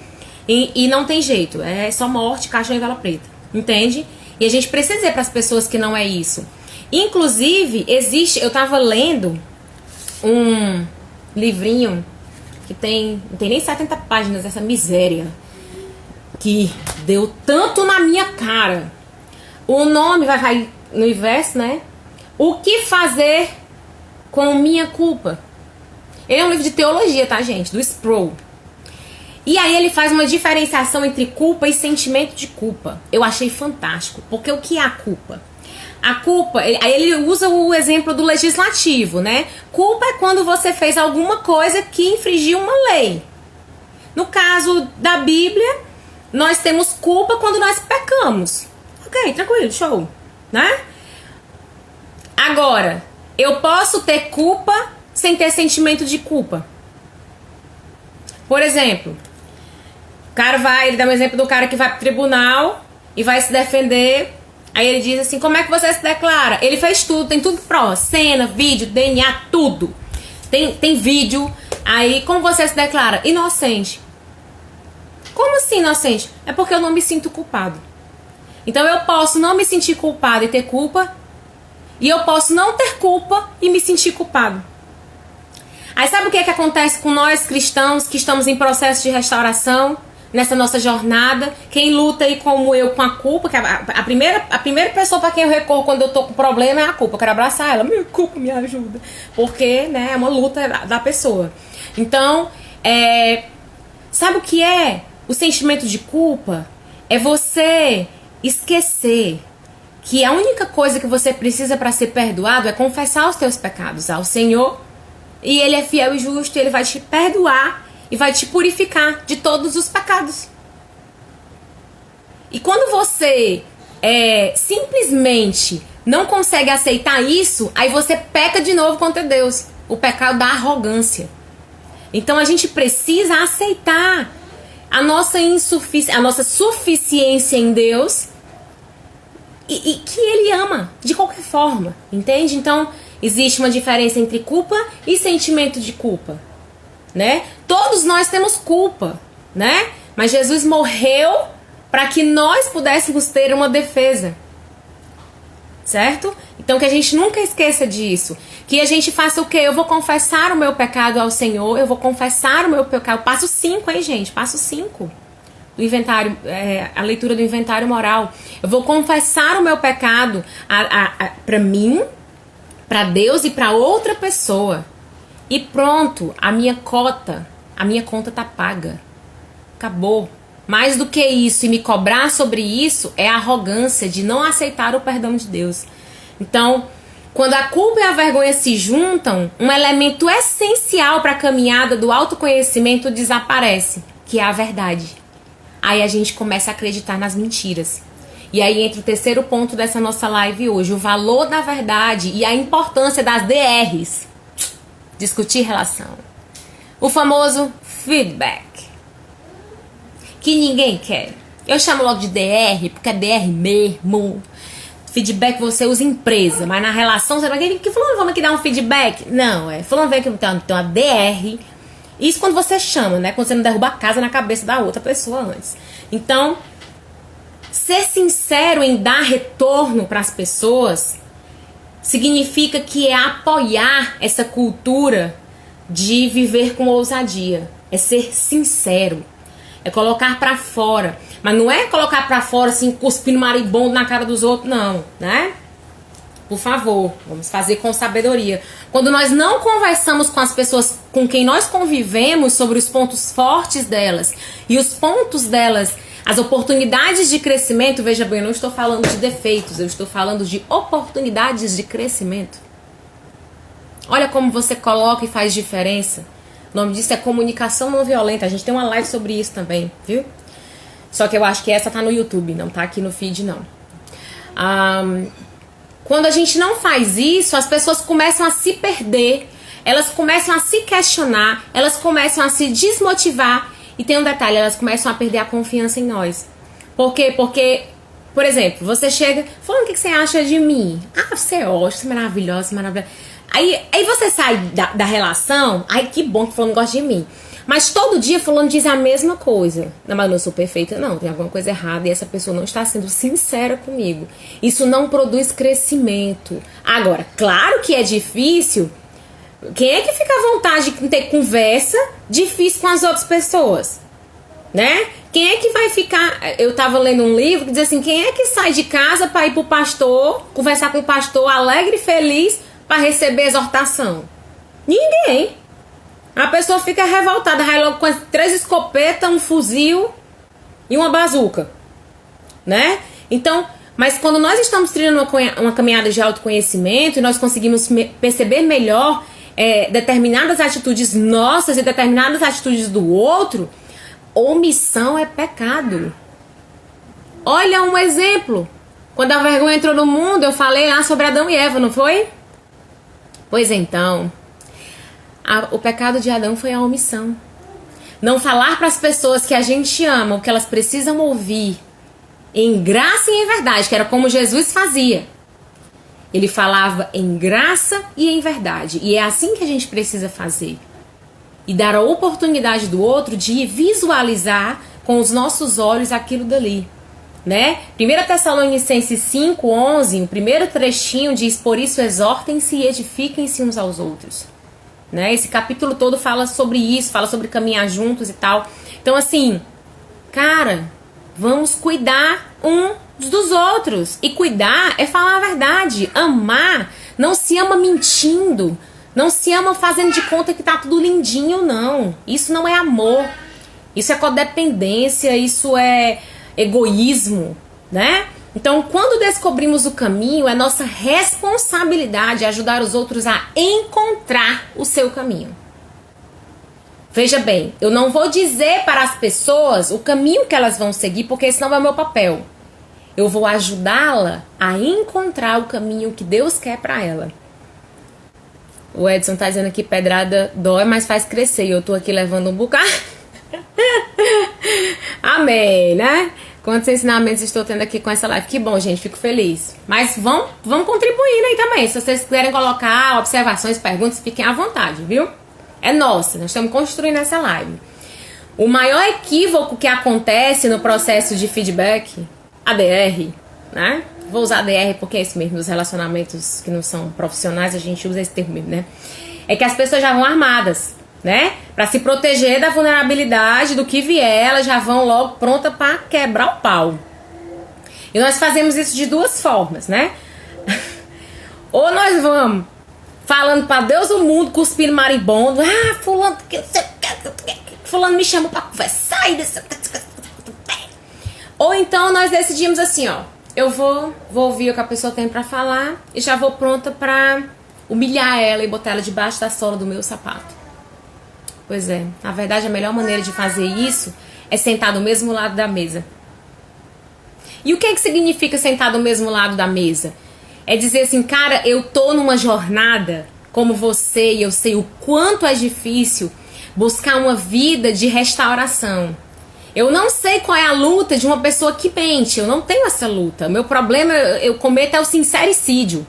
e não tem jeito. É só morte, caixão e vela preta. Entende? E a gente precisa dizer para as pessoas que não é isso. Inclusive, eu tava lendo um livrinho que não tem nem 70 páginas, essa miséria, que deu tanto na minha cara. O nome vai no inverso, né? O que fazer com minha culpa? Ele é um livro de teologia, tá, gente? Do Sproul. E aí ele faz uma diferenciação entre culpa e sentimento de culpa. Eu achei fantástico. Porque o que é a culpa? A culpa, aí ele usa o exemplo do legislativo, né? Culpa é quando você fez alguma coisa que infringiu uma lei. No caso da Bíblia, nós temos culpa quando nós pecamos. Ok, tranquilo, show, né? Agora, eu posso ter culpa sem ter sentimento de culpa. Por exemplo, o cara ele dá um exemplo do cara que vai pro tribunal e vai se defender. Aí ele diz assim, como é que você se declara? Ele fez tudo, tem tudo prova, cena, vídeo, DNA, tudo. Tem vídeo. Aí, como você se declara? Inocente. Como assim inocente? É porque eu não me sinto culpado. Então eu posso não me sentir culpado e ter culpa, e eu posso não ter culpa e me sentir culpado. Aí sabe o que acontece com nós cristãos que estamos em processo de restauração, nessa nossa jornada? Quem luta aí como eu com a culpa, que a primeira pessoa para quem eu recorro quando eu tô com problema é a culpa. Eu quero abraçar ela, minha culpa me ajuda. Porque, né, é uma luta da pessoa. Então, sabe o que é o sentimento de culpa? É você esquecer que a única coisa que você precisa para ser perdoado é confessar os teus pecados ao Senhor, e Ele é fiel e justo, e Ele vai te perdoar e vai te purificar de todos os pecados. E quando você simplesmente não consegue aceitar isso, aí você peca de novo contra Deus, o pecado da arrogância. Então a gente precisa aceitar a nossa suficiência em Deus, e que Ele ama de qualquer forma, entende? Então existe uma diferença entre culpa e sentimento de culpa, né? Todos nós temos culpa, né? Mas Jesus morreu para que nós pudéssemos ter uma defesa, certo? Então que a gente nunca esqueça disso. Que a gente faça o quê? Eu vou confessar o meu pecado ao Senhor, eu vou confessar o meu pecado. Passo 5, hein, gente? Passo 5 do inventário, a leitura do inventário moral. Eu vou confessar o meu pecado para mim, para Deus e para outra pessoa. E pronto, a minha conta tá paga. Acabou. Mais do que isso, e me cobrar sobre isso é a arrogância de não aceitar o perdão de Deus. Então, quando a culpa e a vergonha se juntam, um elemento essencial para a caminhada do autoconhecimento desaparece, que é a verdade. Aí a gente começa a acreditar nas mentiras. E aí entra o terceiro ponto dessa nossa live hoje, o valor da verdade e a importância das DRs. discutir relação. O famoso feedback, que ninguém quer. Eu chamo logo de DR, porque é DR mesmo. Feedback você usa em empresa, mas na relação você vai ter que fulano vamos aqui dar um feedback. Não, fulano vem aqui então a DR. Isso quando você chama, né? Quando você não derruba a casa na cabeça da outra pessoa antes. Então, ser sincero em dar retorno para as pessoas significa que é apoiar essa cultura de viver com ousadia. É ser sincero. É colocar pra fora. Mas não é colocar pra fora assim, cuspindo maribondo na cara dos outros, não, né? Por favor, vamos fazer com sabedoria. Quando nós não conversamos com as pessoas com quem nós convivemos sobre os pontos fortes delas e os pontos delas, as oportunidades de crescimento, veja bem, eu não estou falando de defeitos, eu estou falando de oportunidades de crescimento. Olha como você coloca e faz diferença. O nome disso é comunicação não violenta. A gente tem uma live sobre isso também, viu? Só que eu acho que essa tá no YouTube, não tá aqui no feed, não. Quando a gente não faz isso, as pessoas começam a se perder, elas começam a se questionar, elas começam a se desmotivar. E tem um detalhe, elas começam a perder a confiança em nós. Por quê? Porque, por exemplo, você chega falando o que você acha de mim. Ah, você é ótima, você é maravilhosa, maravilhosa. Aí você sai da relação, ai que bom que fulano gosta de mim. Mas todo dia fulano diz a mesma coisa. Não, mas eu não sou perfeita, não. Tem alguma coisa errada e essa pessoa não está sendo sincera comigo. Isso não produz crescimento. Agora, claro que é difícil. Quem é que fica à vontade de ter conversa difícil com as outras pessoas? Né? Quem é que vai ficar... Eu tava lendo um livro que diz assim, quem é que sai de casa para ir pro pastor, conversar com o pastor alegre e feliz para receber exortação? Ninguém. A pessoa fica revoltada, vai logo com 3 escopetas, um fuzil e uma bazuca, né? Então, mas quando nós estamos trilhando uma caminhada de autoconhecimento e nós conseguimos perceber melhor determinadas atitudes nossas e determinadas atitudes do outro, omissão é pecado. Olha um exemplo. Quando a vergonha entrou no mundo, eu falei lá sobre Adão e Eva, não foi? Pois então, o pecado de Adão foi a omissão. Não falar para as pessoas que a gente ama, o que elas precisam ouvir, em graça e em verdade, que era como Jesus fazia. Ele falava em graça e em verdade. E é assim que a gente precisa fazer. E dar a oportunidade do outro de visualizar com os nossos olhos aquilo dali. Né? 1 Tessalonicenses 5:11, o primeiro trechinho diz: por isso exortem-se e edifiquem-se uns aos outros. Né? Esse capítulo todo fala sobre isso, fala sobre caminhar juntos e tal. Então assim, cara, vamos cuidar uns dos outros. E cuidar é falar a verdade. Amar não se ama mentindo. Não se ama fazendo de conta que tá tudo lindinho, não. Isso não é amor. Isso é codependência, isso é egoísmo, né? Então, quando descobrimos o caminho, é nossa responsabilidade ajudar os outros a encontrar o seu caminho. Veja bem, eu não vou dizer para as pessoas o caminho que elas vão seguir, porque esse não é o meu papel. Eu vou ajudá-la a encontrar o caminho que Deus quer para ela. O Edson tá dizendo aqui, pedrada dói, mas faz crescer. E eu tô aqui levando um bocado. Amém, né? Quantos ensinamentos estou tendo aqui com essa live. Que bom, gente, fico feliz. Mas vamos contribuindo aí também. Se vocês quiserem colocar observações, perguntas, fiquem à vontade, viu? É nossa, nós estamos construindo essa live. O maior equívoco que acontece no processo de feedback, ADR, né? Vou usar ADR porque é isso mesmo, nos relacionamentos que não são profissionais, a gente usa esse termo mesmo, né? É que as pessoas já vão armadas, né? Pra se proteger da vulnerabilidade, do que vier, elas já vão logo pronta pra quebrar o pau. E nós fazemos isso de duas formas, né? Ou nós vamos falando pra Deus o mundo, cuspindo maribondo. Ah, fulano me chamou pra conversar. Ou então nós decidimos assim, ó. Eu vou ouvir o que a pessoa tem pra falar e já vou pronta pra humilhar ela e botar ela debaixo da sola do meu sapato. Pois é, na verdade a melhor maneira de fazer isso é sentar do mesmo lado da mesa. E o que significa sentar do mesmo lado da mesa? É dizer assim, cara, eu tô numa jornada como você, e eu sei o quanto é difícil buscar uma vida de restauração. Eu não sei qual é a luta de uma pessoa que mente, eu não tenho essa luta. O meu problema, eu cometo é o sincericídio,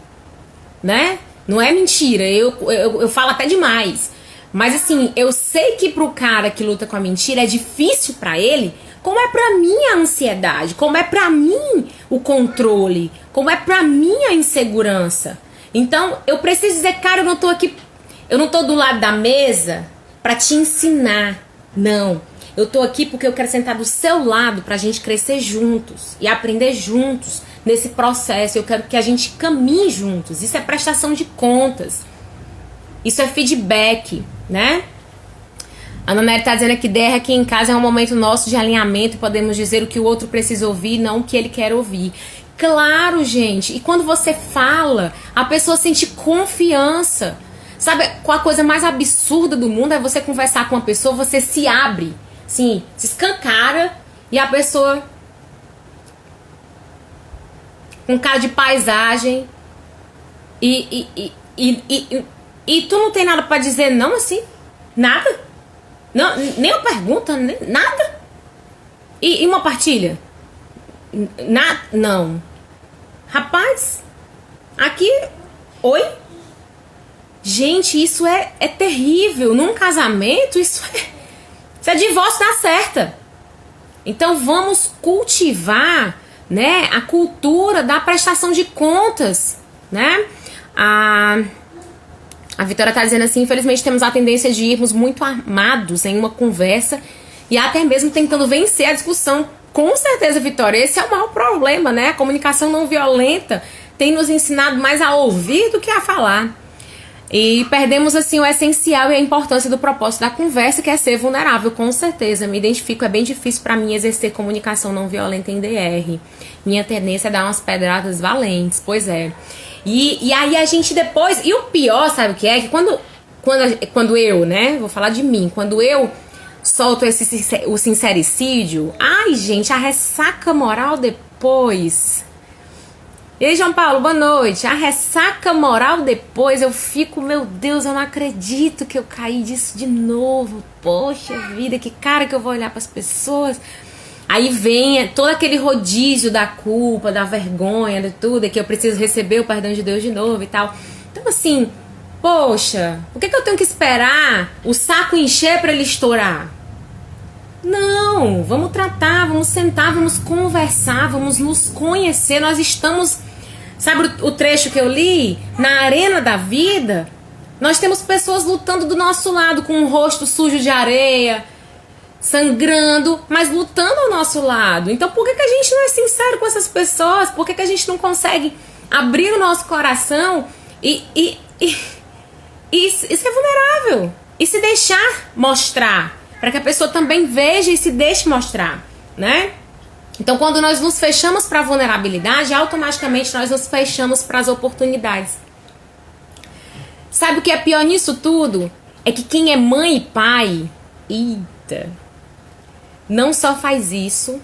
né? Não é mentira, eu falo até demais. Mas assim, eu sei que pro cara que luta com a mentira é difícil pra ele, como é pra mim a ansiedade, como é pra mim o controle, como é pra mim a insegurança. Então, eu preciso dizer, cara, eu não tô do lado da mesa pra te ensinar, não. Eu tô aqui porque eu quero sentar do seu lado pra gente crescer juntos e aprender juntos nesse processo. Eu quero que a gente caminhe juntos. Isso é prestação de contas. Isso é feedback, né? A Ana Nery tá dizendo que DR aqui em casa é um momento nosso de alinhamento e podemos dizer o que o outro precisa ouvir, não o que ele quer ouvir. Claro, gente. E quando você fala, a pessoa sente confiança. Sabe, qual a coisa mais absurda do mundo é você conversar com uma pessoa, você se abre, sim, se escancara e a pessoa com cara de paisagem e tu não tem nada pra dizer não, assim? Nada? Não, nem uma pergunta, nada? E uma partilha? Nada? Não. Rapaz, aqui... Oi? Gente, isso é terrível. Num casamento, isso é divórcio na certa. Então vamos cultivar, né, a cultura da prestação de contas, né? A Vitória tá dizendo assim, infelizmente temos a tendência de irmos muito armados em uma conversa e até mesmo tentando vencer a discussão. Com certeza, Vitória, esse é o maior problema, né? A comunicação não violenta tem nos ensinado mais a ouvir do que a falar. E perdemos, assim, o essencial e a importância do propósito da conversa, que é ser vulnerável, com certeza. Me identifico, é bem difícil pra mim exercer comunicação não violenta em DR. Minha tendência é dar umas pedradas valentes, pois é. E aí a gente depois... E o pior, sabe o que é? Que quando eu, né, vou falar de mim, quando eu solto o sincericídio, ai, gente, a ressaca moral depois... E aí, João Paulo, boa noite. A ressaca moral depois, eu fico, meu Deus, eu não acredito que eu caí disso de novo. Poxa vida, que cara que eu vou olhar para as pessoas. Aí vem todo aquele rodízio da culpa, da vergonha, de tudo, que eu preciso receber o perdão de Deus de novo e tal. Então, assim, poxa, por que eu tenho que esperar o saco encher para ele estourar? Não, vamos tratar, vamos sentar, vamos conversar, vamos nos conhecer. Nós estamos... Sabe o trecho que eu li? Na arena da vida, nós temos pessoas lutando do nosso lado, com o rosto sujo de areia, sangrando, mas lutando ao nosso lado. Então por que a gente não é sincero com essas pessoas? Por que a gente não consegue abrir o nosso coração e ser vulnerável? E se deixar mostrar, para que a pessoa também veja e se deixe mostrar, né? Então, quando nós nos fechamos para a vulnerabilidade, automaticamente nós nos fechamos para as oportunidades. Sabe o que é pior nisso tudo? É que quem é mãe e pai, eita, não só faz isso,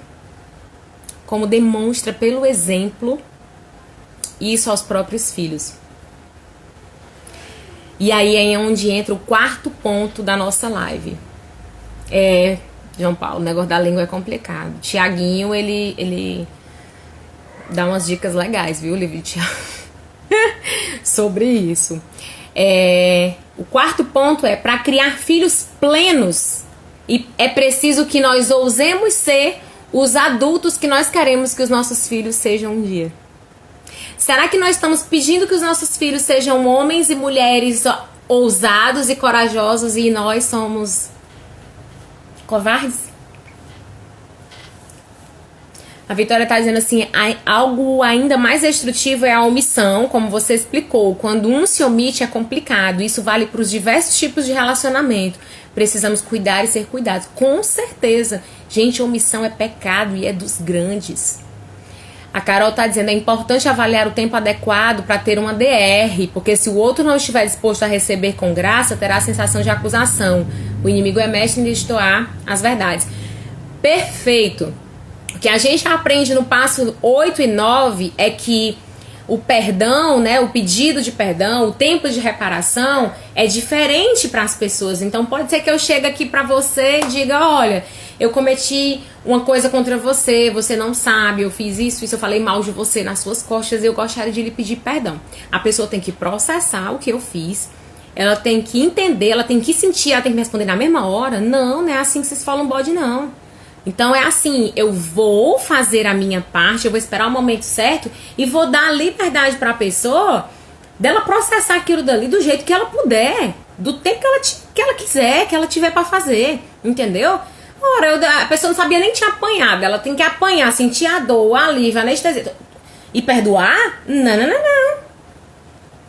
como demonstra pelo exemplo isso aos próprios filhos. E aí é onde entra o quarto ponto da nossa live. João Paulo, o negócio da língua é complicado. Tiaguinho, ele dá umas dicas legais, viu, Livio Thiago? Sobre isso. O quarto ponto é, para criar filhos plenos, e é preciso que nós ousemos ser os adultos que nós queremos que os nossos filhos sejam um dia. Será que nós estamos pedindo que os nossos filhos sejam homens e mulheres ousados e corajosos e nós somos... covardes? A Vitória tá dizendo assim, algo ainda mais destrutivo é a omissão, como você explicou. Quando um se omite é complicado. Isso vale para os diversos tipos de relacionamento. Precisamos cuidar e ser cuidados. Com certeza. Gente, omissão é pecado e é dos grandes. A Carol tá dizendo, é importante avaliar o tempo adequado para ter uma DR, porque se o outro não estiver disposto a receber com graça, terá a sensação de acusação. O inimigo é mestre em destoar as verdades. Perfeito. O que a gente aprende no passo 8 e 9 é que o perdão, né, o pedido de perdão, o tempo de reparação é diferente para as pessoas. Então pode ser que eu chegue aqui para você e diga, olha, eu cometi uma coisa contra você, você não sabe, eu fiz isso, eu falei mal de você nas suas costas e eu gostaria de lhe pedir perdão. A pessoa tem que processar o que eu fiz, ela tem que entender, ela tem que sentir, ela tem que me responder na mesma hora. Não, não é assim que vocês falam bode, não. Então é assim, eu vou fazer a minha parte, eu vou esperar o momento certo e vou dar liberdade para a pessoa dela processar aquilo dali do jeito que ela puder, do tempo que ela quiser, que ela tiver para fazer, entendeu? Ora, a pessoa não sabia nem tinha apanhado, ela tem que apanhar, sentir a dor, o alívio, a anestesia e perdoar? Não, não, não, não.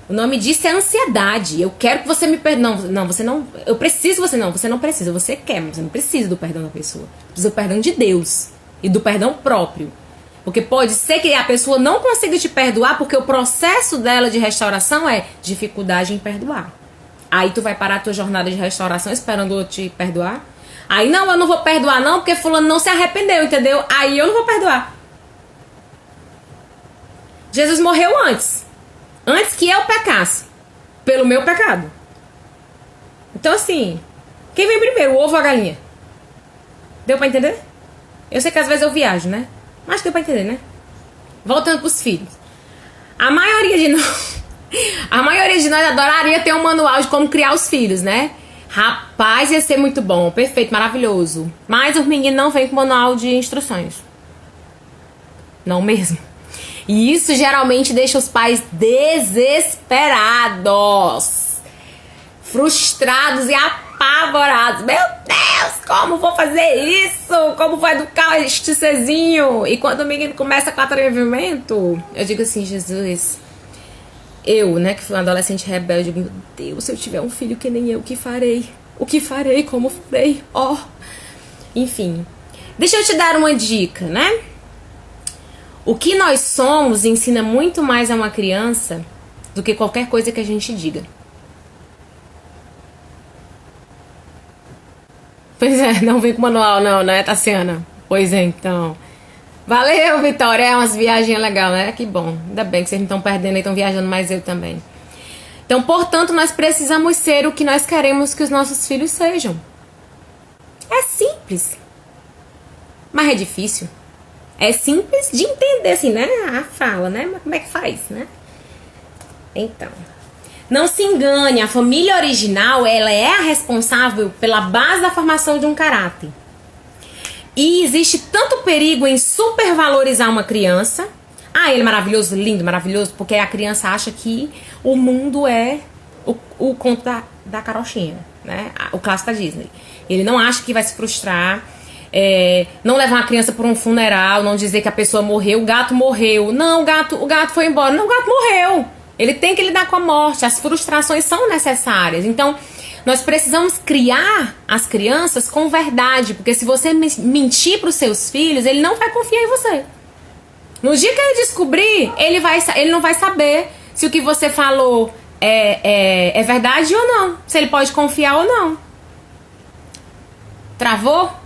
O nome disso é ansiedade. Eu quero que você me perdoe. Não, você não. Eu preciso, você não precisa. Você quer, mas você não precisa do perdão da pessoa. Precisa do perdão de Deus e do perdão próprio. Porque pode ser que a pessoa não consiga te perdoar porque o processo dela de restauração é dificuldade em perdoar. Aí tu vai parar a tua jornada de restauração esperando eu te perdoar. Aí não, eu não vou perdoar não porque fulano não se arrependeu, entendeu? Aí eu não vou perdoar. Jesus morreu antes que eu pecasse pelo meu pecado. Então assim, quem vem primeiro, o ovo ou a galinha? Deu pra entender? Eu sei que às vezes eu viajo, né? Mas deu pra entender, né? Voltando pros filhos. A maioria de nós adoraria ter um manual de como criar os filhos, né? Rapaz, ia ser muito bom, perfeito, maravilhoso. Mas os meninos não vêm com manual de instruções. Não mesmo. E isso geralmente deixa os pais desesperados, frustrados e apavorados. Meu Deus, como vou fazer isso? Como vou educar este serzinho? E quando o menino começa com atrevimento, eu digo assim, Jesus, eu, né, que fui uma adolescente rebelde, eu digo, meu Deus, se eu tiver um filho que nem eu, o que farei? O que farei? Como farei? Ó. Enfim, deixa eu te dar uma dica, né? O que nós somos ensina muito mais a uma criança do que qualquer coisa que a gente diga. Pois é, não vem com manual não, né, Tassiana? Pois é, então. Valeu, Vitória, é umas viagens legais, né? Que bom, ainda bem que vocês não estão perdendo e estão viajando, mas eu também. Então, portanto, nós precisamos ser o que nós queremos que os nossos filhos sejam. É simples, mas é difícil. É simples de entender, assim, né? A fala, né? Mas como é que faz, né? Então, não se engane, a família original, ela é a responsável pela base da formação de um caráter. E existe tanto perigo em supervalorizar uma criança. Ah, ele é maravilhoso, lindo, maravilhoso, porque a criança acha que o mundo é o conto da carochinha, né? O clássico da Disney. Ele não acha que vai se frustrar. Não levar uma criança para um funeral, não dizer que a pessoa morreu, o gato morreu. Não, o gato foi embora. Não, o gato morreu. Ele tem que lidar com a morte. As frustrações são necessárias. Então, nós precisamos criar as crianças com verdade, porque se você mentir para os seus filhos, ele não vai confiar em você. No dia que ele descobrir, ele não vai saber se o que você falou é verdade ou não. Se ele pode confiar ou não. Travou?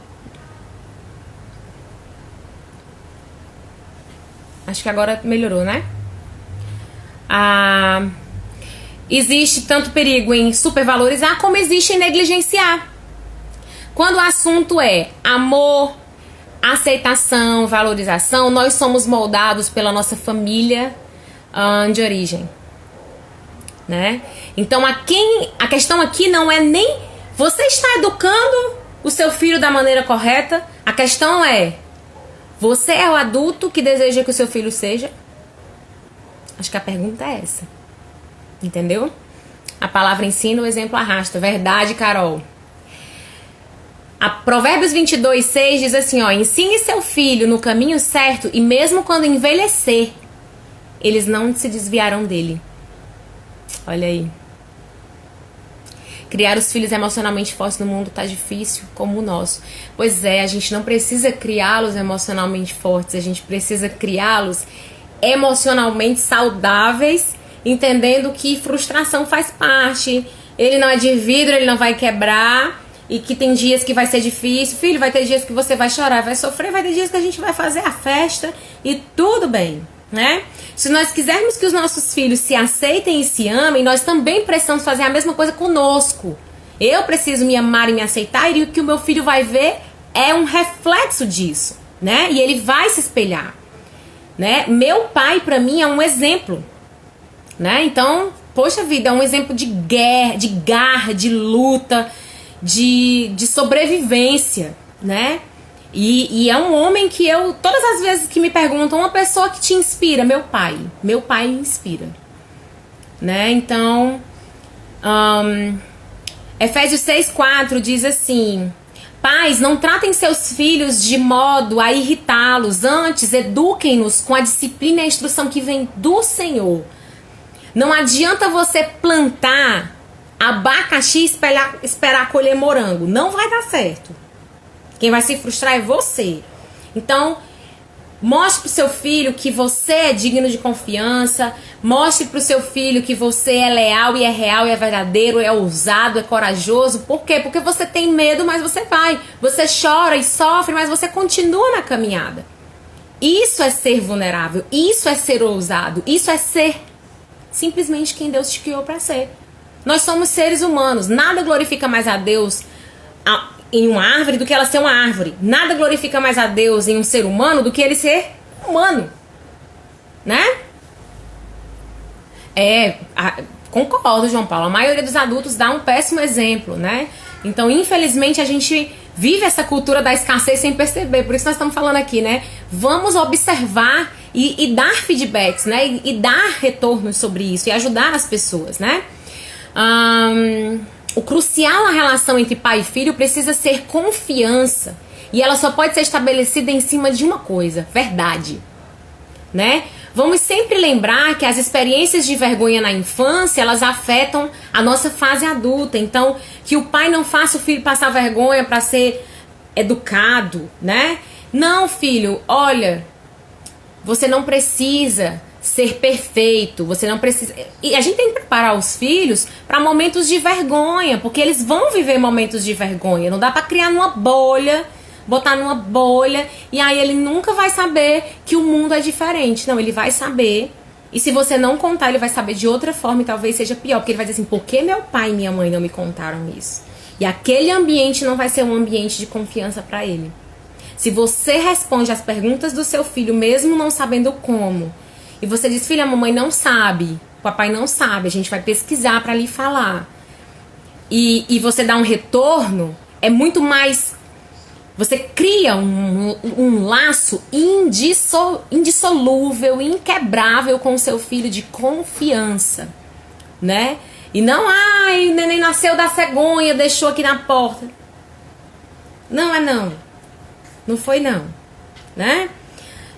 Acho que agora melhorou, né? Existe tanto perigo em supervalorizar como existe em negligenciar. Quando o assunto é amor, aceitação, valorização, nós somos moldados pela nossa família de origem, né? Então a questão aqui não é nem você está educando o seu filho da maneira correta. A questão é: você é o adulto que deseja que o seu filho seja? Acho que a pergunta é essa. Entendeu? A palavra ensina, o exemplo arrasta. Verdade, Carol. A Provérbios 22:6 diz assim, ó: ensine seu filho no caminho certo e mesmo quando envelhecer, eles não se desviarão dele. Olha aí. Criar os filhos emocionalmente fortes no mundo tá difícil, como o nosso. Pois é, a gente não precisa criá-los emocionalmente fortes, a gente precisa criá-los emocionalmente saudáveis, entendendo que frustração faz parte. Ele não é de vidro, ele não vai quebrar, e que tem dias que vai ser difícil. Filho, vai ter dias que você vai chorar, vai sofrer, vai ter dias que a gente vai fazer a festa e tudo bem. né? Se nós quisermos que os nossos filhos se aceitem e se amem, nós também precisamos fazer a mesma coisa conosco. Eu preciso me amar e me aceitar, e o que o meu filho vai ver é um reflexo disso, né? E ele vai se espelhar, né? Meu pai, pra mim, é um exemplo, né? Então, poxa vida, é um exemplo de guerra, de luta, de sobrevivência, né? E é um homem que eu, todas as vezes que me perguntam, uma pessoa que te inspira, meu pai me inspira, né? Então, Efésios 6,4 diz assim: pais, não tratem seus filhos de modo a irritá-los, antes eduquem-nos com a disciplina e a instrução que vem do Senhor. Não adianta você plantar abacaxi e esperar colher morango, não vai dar certo. Quem vai se frustrar é você. Então, mostre pro seu filho que você é digno de confiança. Mostre pro seu filho que você é leal e é real e é verdadeiro, é ousado, é corajoso. Por quê? Porque você tem medo, mas você vai. Você chora e sofre, mas você continua na caminhada. Isso é ser vulnerável. Isso é ser ousado. Isso é ser simplesmente quem Deus te criou para ser. Nós somos seres humanos. Nada glorifica mais a Deus em uma árvore do que ela ser uma árvore. Nada glorifica mais a Deus em um ser humano do que ele ser humano, né? Concordo, João Paulo. A maioria dos adultos dá um péssimo exemplo, né? Então, infelizmente, a gente vive essa cultura da escassez sem perceber. Por isso nós estamos falando aqui, né? Vamos observar e dar feedbacks, né? E dar retornos sobre isso e ajudar as pessoas, né? O crucial na relação entre pai e filho precisa ser confiança. E ela só pode ser estabelecida em cima de uma coisa: verdade, né? Vamos sempre lembrar que as experiências de vergonha na infância, elas afetam a nossa fase adulta. Então, que o pai não faça o filho passar vergonha para ser educado, né? Não, filho, olha, você não precisa ser perfeito, você não precisa... E a gente tem que preparar os filhos para momentos de vergonha, porque eles vão viver momentos de vergonha. Não dá para criar numa bolha, botar numa bolha, e aí ele nunca vai saber que o mundo é diferente. Não, ele vai saber, e se você não contar, ele vai saber de outra forma, e talvez seja pior, porque ele vai dizer assim: por que meu pai e minha mãe não me contaram isso? E aquele ambiente não vai ser um ambiente de confiança para ele. Se você responde às perguntas do seu filho, mesmo não sabendo como, e você diz: filha, a mamãe não sabe, o papai não sabe, a gente vai pesquisar para lhe falar, e você dá um retorno, é muito mais... Você cria um laço indissolúvel, inquebrável com o seu filho de confiança, né? E não, ai, o neném nasceu da cegonha, deixou aqui na porta. Não é não. Não foi não, né?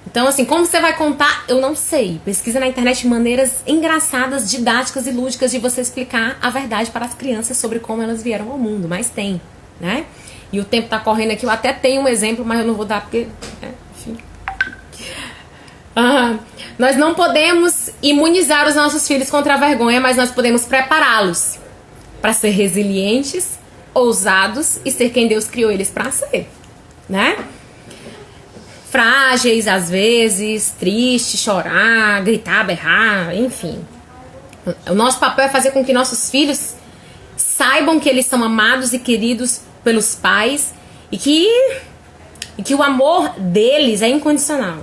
Então, assim, como você vai contar? Eu não sei. Pesquisa na internet maneiras engraçadas, didáticas e lúdicas de você explicar a verdade para as crianças sobre como elas vieram ao mundo. Mas tem, né? E o tempo tá correndo aqui. Eu até tenho um exemplo, mas eu não vou dar porque... enfim. Nós não podemos imunizar os nossos filhos contra a vergonha, mas nós podemos prepará-los para ser resilientes, ousados e ser quem Deus criou eles para ser, né? Frágeis, às vezes, tristes, chorar, gritar, berrar, enfim. O nosso papel é fazer com que nossos filhos saibam que eles são amados e queridos pelos pais e que o amor deles é incondicional.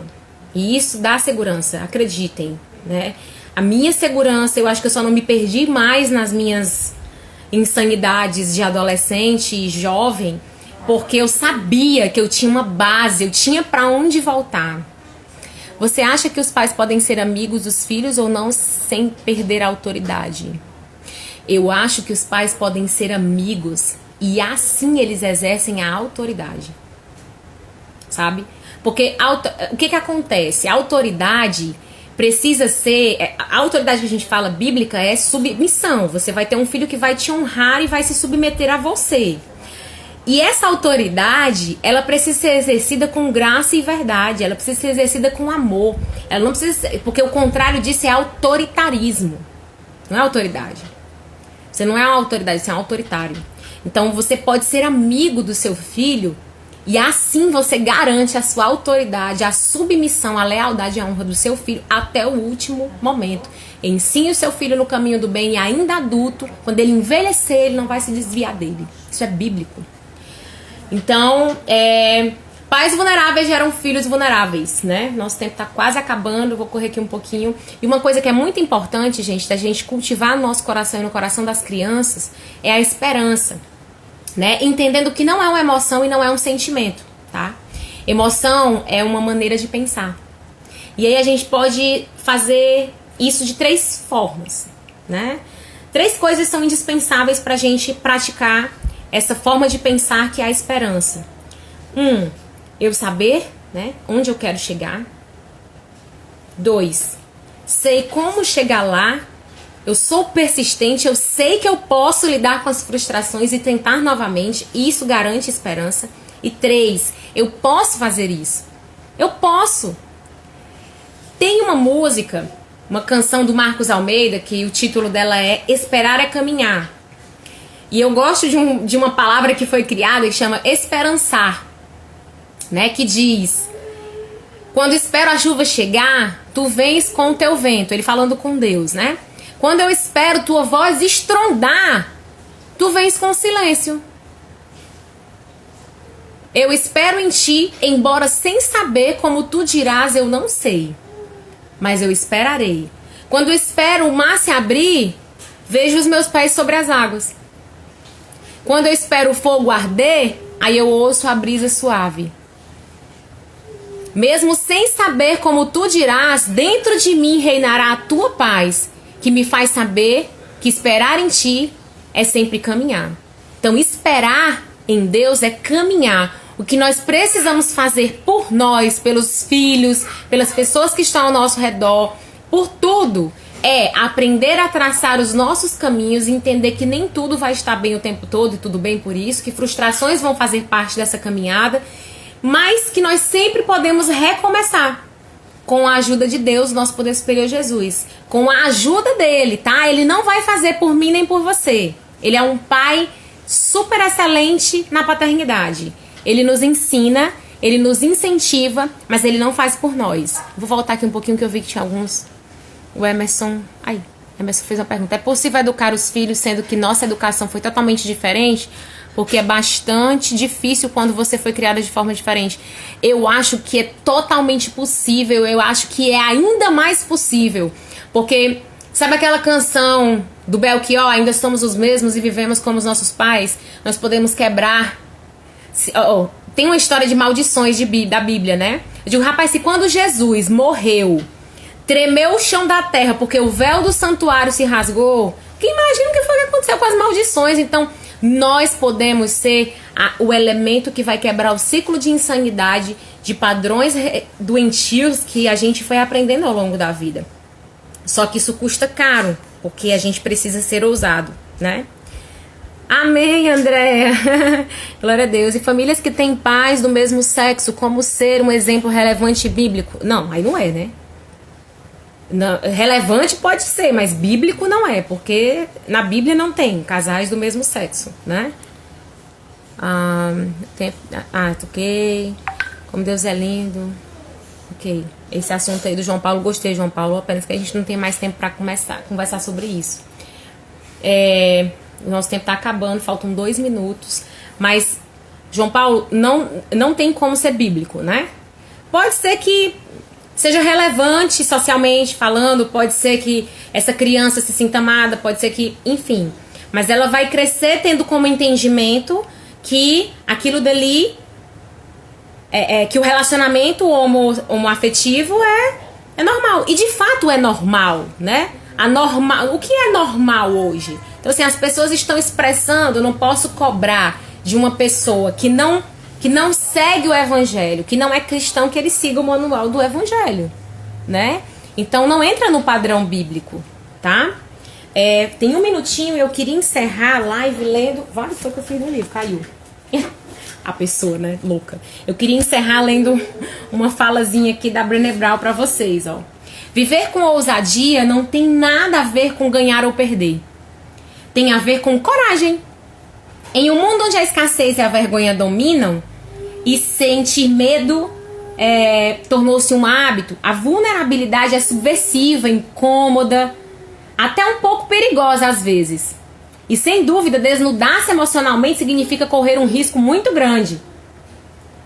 E isso dá segurança, acreditem, né? A minha segurança, eu acho que eu só não me perdi mais nas minhas insanidades de adolescente e jovem, porque eu sabia que eu tinha uma base, eu tinha pra onde voltar. Você acha que os pais podem ser amigos dos filhos ou não sem perder a autoridade? Eu acho que os pais podem ser amigos e assim eles exercem a autoridade. Sabe? Porque o que acontece? A autoridade precisa ser... A autoridade que a gente fala bíblica é submissão. Você vai ter um filho que vai te honrar e vai se submeter a você. E essa autoridade, ela precisa ser exercida com graça e verdade. Ela precisa ser exercida com amor. Ela não precisa ser, porque o contrário disso é autoritarismo. Não é autoridade. Você não é uma autoridade, você é um autoritário. Então você pode ser amigo do seu filho E assim você garante a sua autoridade, a submissão, a lealdade e a honra do seu filho até o último momento. Ensine o seu filho no caminho do bem e ainda adulto, quando ele envelhecer, ele não vai se desviar dele. Isso é bíblico. Então, pais vulneráveis geram filhos vulneráveis, né? Nosso tempo tá quase acabando, vou correr aqui um pouquinho. E uma coisa que é muito importante, gente, da gente cultivar no nosso coração e no coração das crianças, é a esperança, né? Entendendo que não é uma emoção e não é um sentimento, tá? Emoção é uma maneira de pensar. E aí a gente pode fazer isso de 3 formas, né? 3 coisas são indispensáveis pra gente praticar essa forma de pensar que é a esperança. Eu saber, né, onde eu quero chegar. 2, sei como chegar lá. Eu sou persistente, eu sei que eu posso lidar com as frustrações e tentar novamente. E isso garante esperança. E 3, eu posso fazer isso. Eu posso. Tem uma música, uma canção do Marcos Almeida, que o título dela é Esperar é Caminhar. E eu gosto de uma palavra que foi criada que chama esperançar, né? Que diz: quando espero a chuva chegar, tu vens com o teu vento. Ele falando com Deus, né? Quando eu espero tua voz estrondar, tu vens com silêncio. Eu espero em ti, embora sem saber como tu dirás, eu não sei. Mas eu esperarei. Quando espero o mar se abrir, vejo os meus pés sobre as águas. Quando eu espero o fogo arder, aí eu ouço a brisa suave. Mesmo sem saber como tu dirás, dentro de mim reinará a tua paz, que me faz saber que esperar em ti é sempre caminhar. Então, esperar em Deus é caminhar. O que nós precisamos fazer por nós, pelos filhos, pelas pessoas que estão ao nosso redor, por tudo, é aprender a traçar os nossos caminhos e entender que nem tudo vai estar bem o tempo todo e tudo bem por isso, que frustrações vão fazer parte dessa caminhada, mas que nós sempre podemos recomeçar com a ajuda de Deus, nosso poder superior Jesus. Com a ajuda dele, tá? Ele não vai fazer por mim nem por você. Ele é um pai super excelente na paternidade. Ele nos ensina, ele nos incentiva, mas ele não faz por nós. Vou voltar aqui um pouquinho que eu vi que tinha alguns... O Emerson fez uma pergunta. É possível educar os filhos sendo que nossa educação foi totalmente diferente? Porque é bastante difícil quando você foi criada de forma diferente. Eu acho que é totalmente possível. Eu acho que é ainda mais possível. Porque, sabe aquela canção do Belchior, ainda somos os mesmos e vivemos como os nossos pais? Nós podemos quebrar... Tem uma história de maldições da Bíblia, né? Eu digo, rapaz, se quando Jesus morreu... tremeu o chão da terra porque o véu do santuário se rasgou, que imagina o que foi que aconteceu com as maldições. Então, nós podemos ser o elemento que vai quebrar o ciclo de insanidade, de padrões doentios que a gente foi aprendendo ao longo da vida. Só que isso custa caro, porque a gente precisa ser ousado, né? Amém, Andréia. Glória a Deus. E famílias que têm pais do mesmo sexo, como ser um exemplo relevante bíblico? Não, aí não é, né? Não, relevante pode ser, mas bíblico não é, porque na Bíblia não tem casais do mesmo sexo, né? Ok. Como Deus é lindo. Ok. Esse assunto aí do João Paulo, gostei, João Paulo, apenas que a gente não tem mais tempo para conversar sobre isso. O nosso tempo tá acabando, faltam 2 minutos, mas João Paulo não tem como ser bíblico, né? Pode ser que seja relevante socialmente falando, pode ser que essa criança se sinta amada, pode ser que, enfim. Mas ela vai crescer tendo como entendimento que aquilo dali, que o relacionamento homoafetivo é normal. E de fato é normal, né? O que é normal hoje? Então assim, as pessoas estão expressando, eu não posso cobrar de uma pessoa que não segue o evangelho, que não é cristão, que ele siga o manual do evangelho, né? Então não entra no padrão bíblico, tá? Tem 1 minutinho e eu queria encerrar a live lendo... Olha só que eu fiz no livro, caiu. A pessoa, né? Louca. Eu queria encerrar lendo uma falazinha aqui da Brené Brown pra vocês, ó. Viver com ousadia não tem nada a ver com ganhar ou perder. Tem a ver com coragem. Em um mundo onde a escassez e a vergonha dominam, e sentir medo tornou-se um hábito, a vulnerabilidade é subversiva, incômoda, até um pouco perigosa às vezes. E sem dúvida, desnudar-se emocionalmente significa correr um risco muito grande.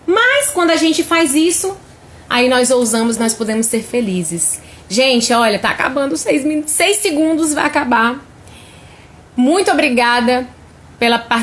Mas quando a gente faz isso, aí nós ousamos, nós podemos ser felizes. Gente, olha, tá acabando 6 minutos, 6 segundos vai acabar. Muito obrigada pela participação.